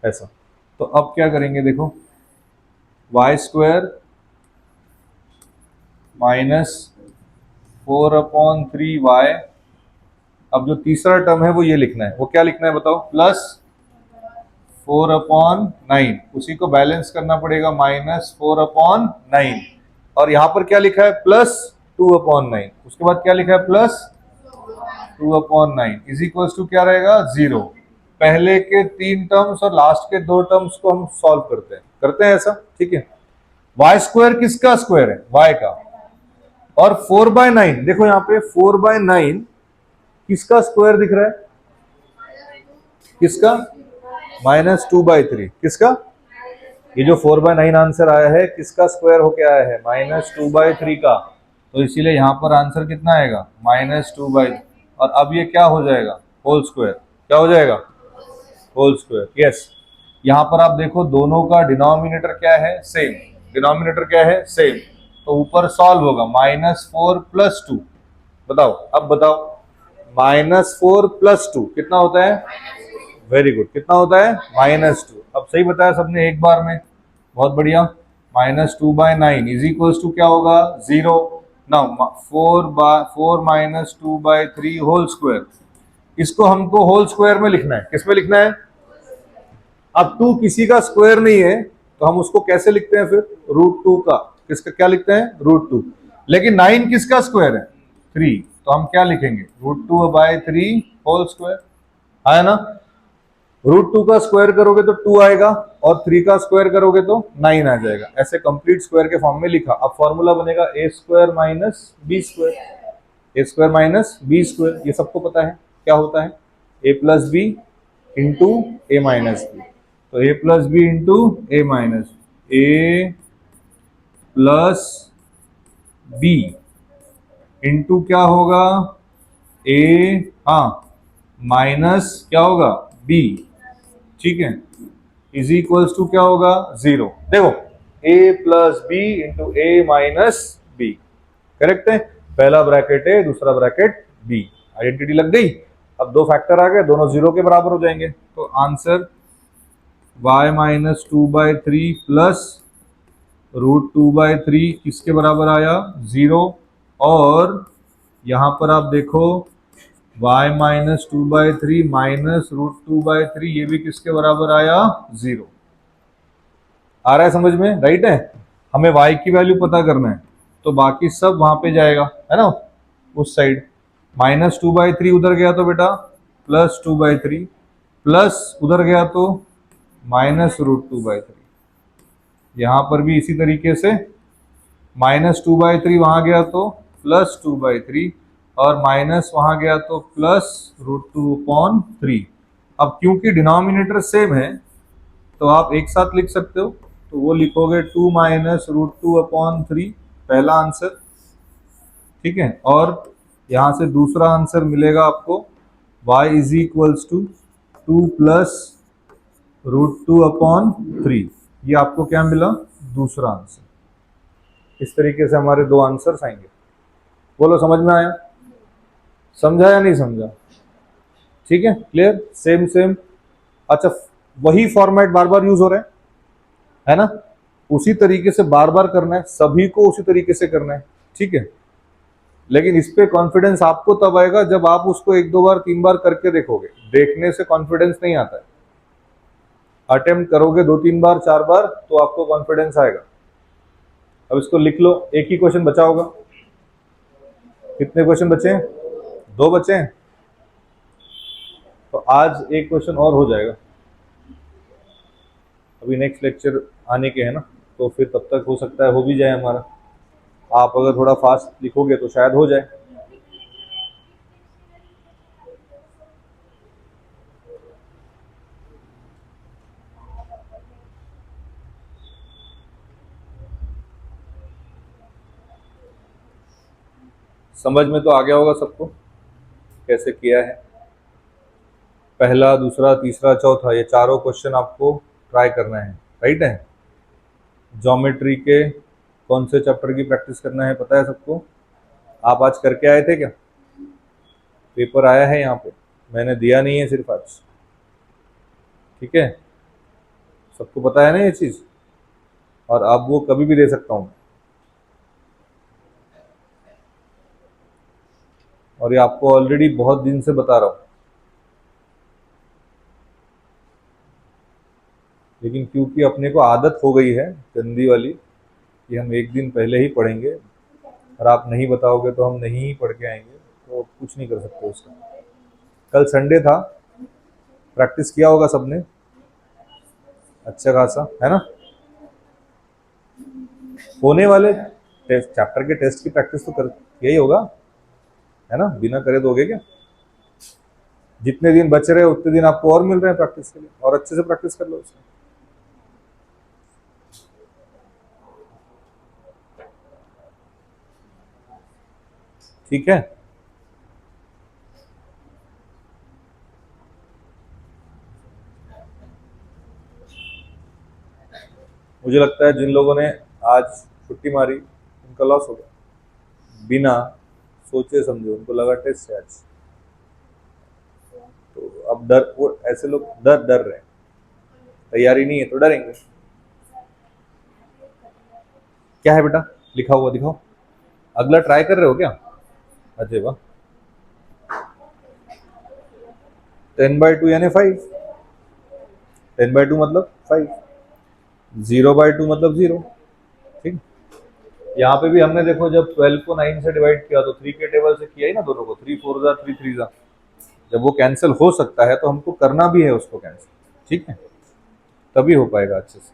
ऐसा। तो अब क्या करेंगे देखो, y² -4/3y। अब जो तीसरा टर्म है वो ये लिखना है। वो क्या लिखना है बताओ? +4/9, उसी को बैलेंस करना पड़ेगा, -4/9। और यहां पर क्या लिखा है? +2/9। उसके बाद क्या लिखा है? +2/9 इज इक्वल टू क्या रहेगा? 0। पहले के 3 टर्म्स और लास्ट के 2 टर्म्स को हम सॉल्व करते हैं ऐसा, ठीक है। y² किसका स्क्वायर है? y का। और 4/9, देखो यहाँ पे 4/9 किसका स्क्वायर दिख रहा है? किसका? -2/3। किसका? ये जो 4/9 आंसर आया है, किसका स्क्वायर होके आया है? -2/3 का। तो इसीलिए यहाँ पर आंसर कितना आएगा? -2/3। और अब ये क्या हो जाएगा? Whole square. क्या हो जाएगा? Whole square, yes. यहाँ पर आप देखो, दोनों का डिनोमिनेटर क्या है? सेम। डिनोमिनेटर क्या है? सेम। तो ऊपर सॉल्व होगा, -4 + 2। बताओ, अब बताओ, -4 + 2 कितना होता है? वेरी गुड, कितना होता है? -2। अब सही बताया सबने एक बार में, बहुत बढ़िया। -2/9 इज इक्वल टू क्या होगा? 0। नाउ 4 - 2/3 होल स्क्वायर, इसको हमको होल स्क्वायर में लिखना है। किस में लिखना है? अब 2 किसी का स्क्वायर नहीं है, तो हम उसको कैसे लिखते हैं फिर? √2 का। किसका क्या लिखते हैं? √2। लेकिन 9 किसका स्क्वायर है? 3, तो हम क्या लिखेंगे? √2/3 होल स्क्वायर। आया ना? √2 का स्क्वायर करोगे तो 2 आएगा, और 3 का स्क्वायर करोगे तो 9 आ जाएगा। ऐसे कंप्लीट स्क्वायर के फॉर्म में लिखा। अब फॉर्मूला बनेगा a² - b²। a² - b², ये सबको पता है क्या होता है? a + b into a - b। तो a + b into a - a + b into क्या होगा? a, माइनस क्या होगा? b, ठीक है, इज इक्वल्स टू क्या होगा? 0। देखो, a + b into a - b, correct है। पहला ब्रैकेट a, दूसरा ब्रैकेट b। आइडेंटिटी लग गई। अब 2 फैक्टर आ गए, दोनों 0 के बराबर हो जाएंगे। तो आंसर y - 2/3 प्लस √2/3 किसके बराबर आया? 0। और यहां पर आप देखो, y - 2/3 माइनस √2/3, ये भी किसके बराबर आया? 0। आ रहा है समझ में? राइट है। हमें y की वैल्यू पता करना है, तो बाकी सब वहां पे जाएगा, है ना, उस साइड। -2/3 उधर गया तो बेटा +2/3, प्लस उधर गया तो -√2/3। यहां पर भी इसी तरीके से, -2/3 वहां गया तो +2/3, और माइनस वहां गया तो +√2/3। अब क्योंकि डिनोमिनेटर सेम है, तो आप एक साथ लिख सकते हो। तो वो लिखोगे 2 - √2/3, पहला आंसर, ठीक है। और यहां से दूसरा आंसर मिलेगा आपको y इज इक्वल्स टू 2 + √2/3। ये आपको क्या मिला? दूसरा आंसर। इस तरीके से हमारे दो आंसर्स आएंगे। बोलो समझ में आया? समझा या नहीं समझा? ठीक है, क्लियर, सेम सेम। अच्छा, वही फॉर्मेट बार बार यूज हो रहा है ना? उसी तरीके से बार बार करना है, सभी को उसी तरीके से करना है, ठीक है। लेकिन इस पे कॉन्फिडेंस आपको तब आएगा जब आप उसको एक दो बार तीन बार करके देखोगे। देखने से कॉन्फिडेंस नहीं आता है, अटेम्प्ट करोगे दो तीन बार चार बार तो आपको कॉन्फिडेंस आएगा। अब इसको लिख लो, एक ही क्वेश्चन बचा होगा। कितने क्वेश्चन बचे हैं? दो बचे हैं। तो आज एक क्वेश्चन और हो जाएगा, अभी नेक्स्ट लेक्चर आने के हैं ना, तो फिर तब तक हो सकता है हो भी जाए हमारा। आप अगर थोड़ा फास्ट लिखोगे तो शायद हो जाए। समझ में तो आ गया होगा सबको कैसे किया है। पहला, दूसरा, तीसरा, चौथा, ये चारों क्वेश्चन आपको ट्राई करना है, राइट है। ज्योमेट्री के कौन से चैप्टर की प्रैक्टिस करना है पता है सबको? आप आज करके आए थे क्या? पेपर आया है यहाँ पे, मैंने दिया नहीं है सिर्फ आज, ठीक है। सबको पता है ना ये चीज, और अब वो कभी भी दे सकता हूँ। और ये आपको ऑलरेडी बहुत दिन से बता रहा हूँ, लेकिन क्योंकि अपने को आदत हो गई है गंदी वाली कि हम एक दिन पहले ही पढ़ेंगे, और आप नहीं बताओगे तो हम नहीं पढ़ के आएंगे, तो कुछ नहीं कर सकते उसका। कल संडे था, प्रैक्टिस किया होगा सबने अच्छा खासा, है ना। होने वाले टेस्ट, चैप्टर के टेस्ट की प्रैक्टिस तो कर यही होगा, है ना। बिना करे दोगे क्या? जितने दिन बच रहे उतने दिन आपको और मिल रहे हैं प्रैक्टिस के लिए, और अच्छे से प्रैक्टिस कर लो उसमें। ठीक है, मुझे लगता है जिन लोगों ने आज छुट्टी मारी उनका लॉस हो गया, बिना सोचे समझे उनको लगा टेस्ट है आज, तो अब डर, वो ऐसे लोग डर रहे हैं, तैयारी नहीं है तो डरेंगे। क्या है बेटा लिखा हुआ, दिखाओ। अगला ट्राई कर रहे हो क्या? अजय वाह। 10/2 यानी 5, 10/2 मतलब 5, 0/2 मतलब 0, ठीक। यहाँ पे भी हमने देखो जब 12 को 9 से डिवाइड किया तो 3 के टेबल से किया ही ना दोनों को, 3 4 जा 3 3 जा। जब वो कैंसिल हो सकता है तो हमको करना भी है उसको कैंसिल, ठीक है, तभी हो पाएगा अच्छे से,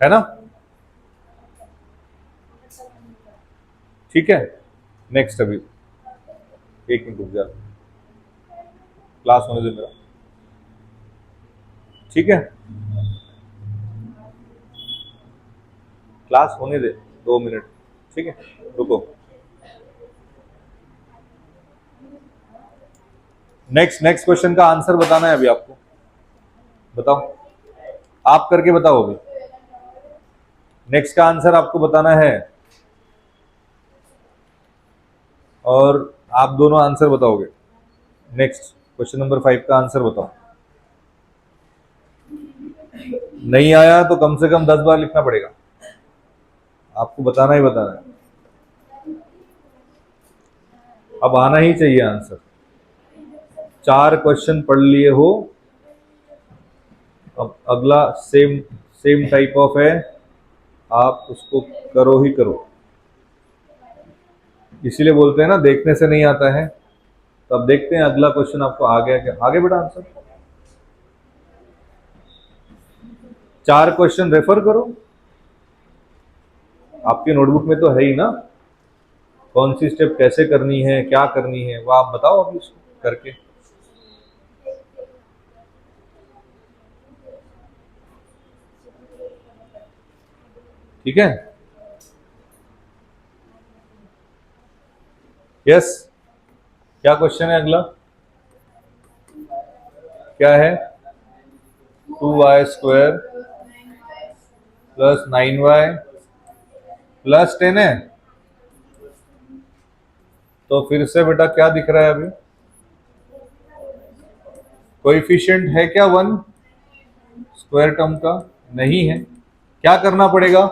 है ना। ठीक है, नेक्स्ट अभी एक मिनट रुक जा, क्लास होने दे मेरा, ठीक है, क्लास होने दे 2 मिनट, ठीक है, रुको। नेक्स्ट क्वेश्चन का आंसर बताना है अभी आपको, बताओ, आप करके बताओ अभी। नेक्स्ट का आंसर आपको बताना है, और आप दोनों आंसर बताओगे। नेक्स्ट क्वेश्चन नंबर 5 का आंसर बताओ। नहीं आया तो कम से कम 10 बार लिखना पड़ेगा, आपको बताना ही बताना है। अब आना ही चाहिए आंसर। 4 क्वेश्चन पढ़ लिए हो, अब अगला सेम सेम टाइप ऑफ है, आप उसको करो ही करो। इसीलिए बोलते हैं ना देखने से नहीं आता है। तो अब देखते हैं अगला क्वेश्चन आपको आ गया क्या? आगे बेटा आंसर। 4 क्वेश्चन रेफर करो, आपके नोटबुक में तो है ही ना, कौन सी स्टेप कैसे करनी है, क्या करनी है, वो आप बताओ अभी उसको करके। ठीक है, यस। क्या क्वेश्चन है अगला? क्या है? 2y² प्लस 9y प्लस 10 है। तो फिर से बेटा क्या दिख रहा है अभी? कोएफिशिएंट है क्या 1 स्क्वायर टर्म का? नहीं है। क्या करना पड़ेगा?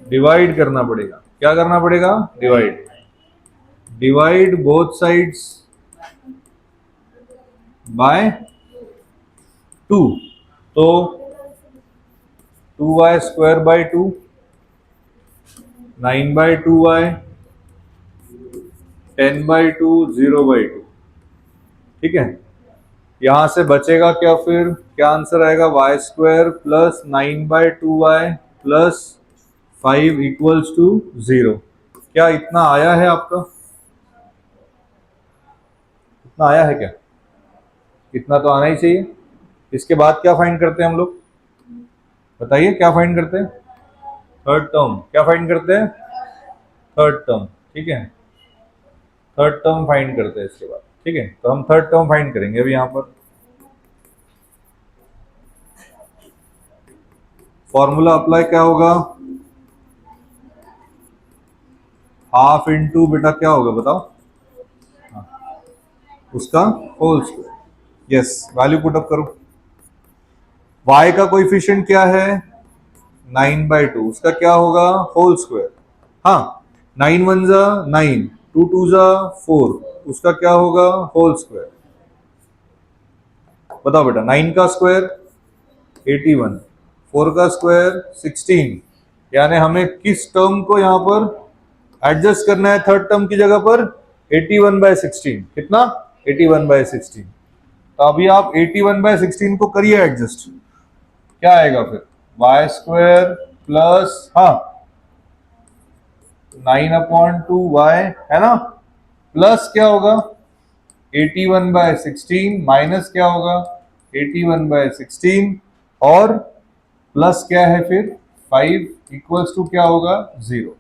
डिवाइड करना पड़ेगा। क्या करना पड़ेगा? Divide. Divide both sides by 2। तो 2y स्क्वायर बाय 2, 9/2y, 10/2, 0/2। ठीक है, यहां से बचेगा क्या? फिर क्या आंसर आएगा? y square plus 9/2y plus 5 equals to 0। क्या इतना आया है आपका? इतना आया है क्या? इतना तो आना ही चाहिए। इसके बाद क्या फाइंड करते हैं हम लोग? बताइए क्या फाइंड करते हैं? Third term. क्या फाइंड करते हैं? Third term. ठीक है, थर्ड टर्म फाइंड करते हैं इसके बाद। ठीक है, तो हम थर्ड टर्म फाइंड करेंगे अभी। यहां पर फॉर्मूला अप्लाई क्या होगा? हाफ इंटू बेटा क्या होगा बताओ? उसका whole square. Yes, value put up करो। y का कोएफिशिएंट क्या है? 9/2। उसका क्या होगा? Whole square. हाँ, 9 1 जा 9, 2 2 जा 4। उसका क्या होगा? Whole square. बताओ बेटा, 9 का स्क्वायर 81, 4 का स्क्वायर 16। यानी हमें किस टर्म को यहां पर एडजस्ट करना है? थर्ड टर्म की जगह पर 81/16। कितना? 81/16। तो अभी आप 81/16 को करिए एडजस्ट। क्या आएगा फिर? वाई स्क्वायर प्लस, हाँ, 9/2y है ना, प्लस क्या होगा? 81/16 माइनस क्या होगा? 81/16 और प्लस क्या है फिर? 5 इक्वल्स टू क्या होगा? 0।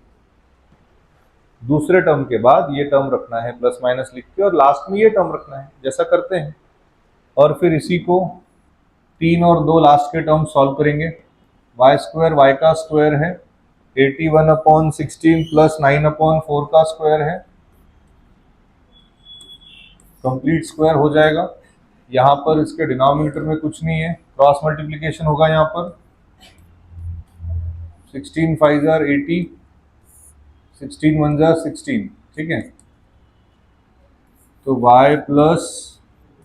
दूसरे टर्म के बाद ये टर्म रखना है प्लस माइनस लिख के, और लास्ट में ये टर्म रखना है, जैसा करते हैं। और फिर इसी को 3 और 2 लास्ट के टर्म सॉल्व करेंगे। वाई स्क्वायर, वाई का स्क्वायर है 81/16 प्लस 9/4 का स्क्वायर है, कंप्लीट स्क्वायर हो जाएगा। यहाँ पर इसके डिनोमिनेटर में कुछ नहीं है, क्रॉस मल्टीप्लीकेशन होगा। यहाँ पर 16 5 जार 80, 16 1 जार 16। ठीक है, तो y plus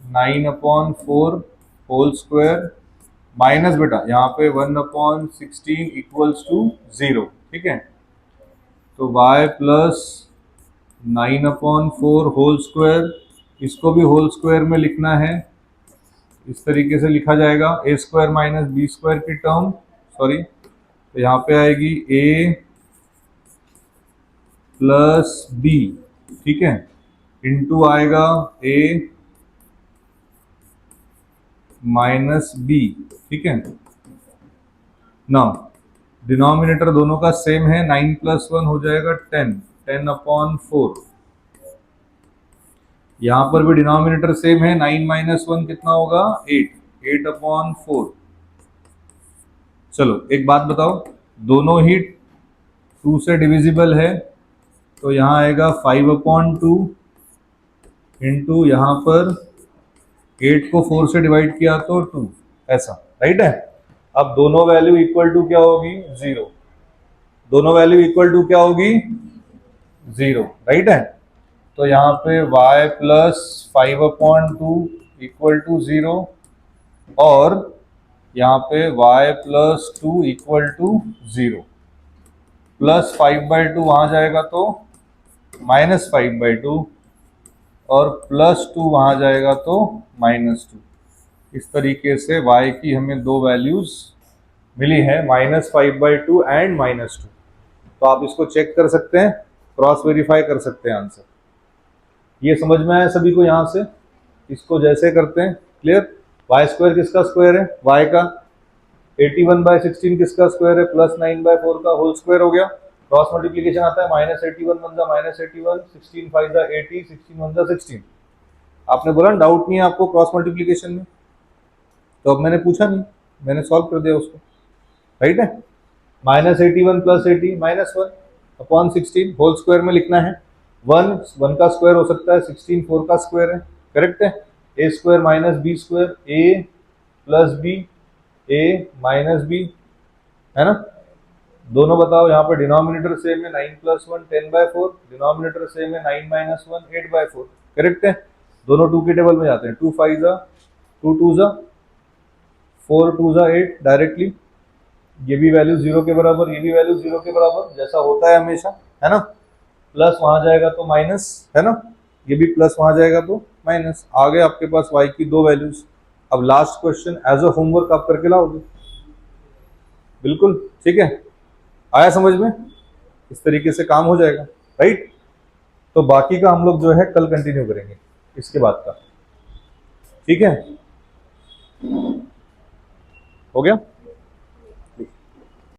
9/4 whole square minus बेटा यहाँ पे 1/16 इक्वल्स टू 0। ठीक है, तो y प्लस 9/4 होल स्क्वायर, इसको भी होल स्क्वायर में लिखना है। इस तरीके से लिखा जाएगा, a square minus B square की टर्म, सॉरी, तो यहाँ पे आएगी a प्लस बी। ठीक है, इंटू आएगा a माइनस बी। ठीक है ना, डिनोमिनेटर दोनों का सेम है, 9 + 1 हो जाएगा 10, 10/4। यहां पर भी डिनोमिनेटर सेम है, 9 - 1 कितना होगा? 8, 8/4। चलो एक बात बताओ, दोनों ही 2 से डिविजिबल है, तो यहाँ आएगा 5/2 इंटू यहाँ पर 8 को 4 से डिवाइड किया तो 2, ऐसा राइट है। अब दोनों वैल्यू इक्वल टू क्या होगी? 0। दोनों वैल्यू इक्वल टू क्या होगी? 0, राइट है। तो यहाँ पे y प्लस 5/2 इक्वल टू 0, और यहाँ पे y plus 2 equal to 0। Plus 5/2 वहां जाएगा तो -5/2, और प्लस 2 वहां जाएगा तो -2। इस तरीके से y की हमें दो वैल्यूज मिली है, -5/2 एंड -2। तो आप इसको चेक कर सकते हैं, क्रॉस वेरीफाई कर सकते हैं आंसर। ये समझ में आया सभी को? यहाँ से इसको जैसे करते हैं, क्लियर। वाई स्क्वायर किसका स्क्वायर है? y का। 81/16 किसका स्क्वायर है? प्लस 9/4 का होल स्क्वायर हो गया। क्रॉस मल्टीप्लीकेशन आता है, -81 1 जा -81, 16 5 जा 80, 16 1 जा 16। आपने बोला ना डाउट नहीं है आपको क्रॉस मल्टीप्लीकेशन में, तो अब मैंने पूछा नहीं, मैंने सॉल्व कर दिया उसको। राइट है। -81 + 80 -1 अपॉन 16 होल स्क्वायर में लिखना है। 1 का स्क्वायर हो सकता है, 16 4 का स्क्वायर है, करेक्ट है। a square - b square, a + b, a - b, है ना। दोनों बताओ, यहाँ पे डिनोमिनेटर सेम है, 9 + 1 10/4, डिनोमिनेटर सेम है 9 - 1 8/4, करेक्ट है। दोनों 2 के टेबल में जाते हैं, 2 5 जा 2 2 जा 4 2 जा 8 डायरेक्टली। ये भी वैल्यू 0 के बराबर, ये भी वैल्यू 0 के बराबर, जैसा होता है हमेशा, है ना। प्लस वहां जाएगा तो माइनस, है ना। ये भी प्लस वहां जाएगा तो माइनस। आ गए आपके पास y की 2 वैल्यूज। अब last question as a homework आप करके लाओगे, बिल्कुल ठीक है। आया समझ में, इस तरीके से काम हो जाएगा, राइट। तो बाकी का हम लोग जो है कल कंटिन्यू करेंगे इसके बाद का, ठीक है। हो गया।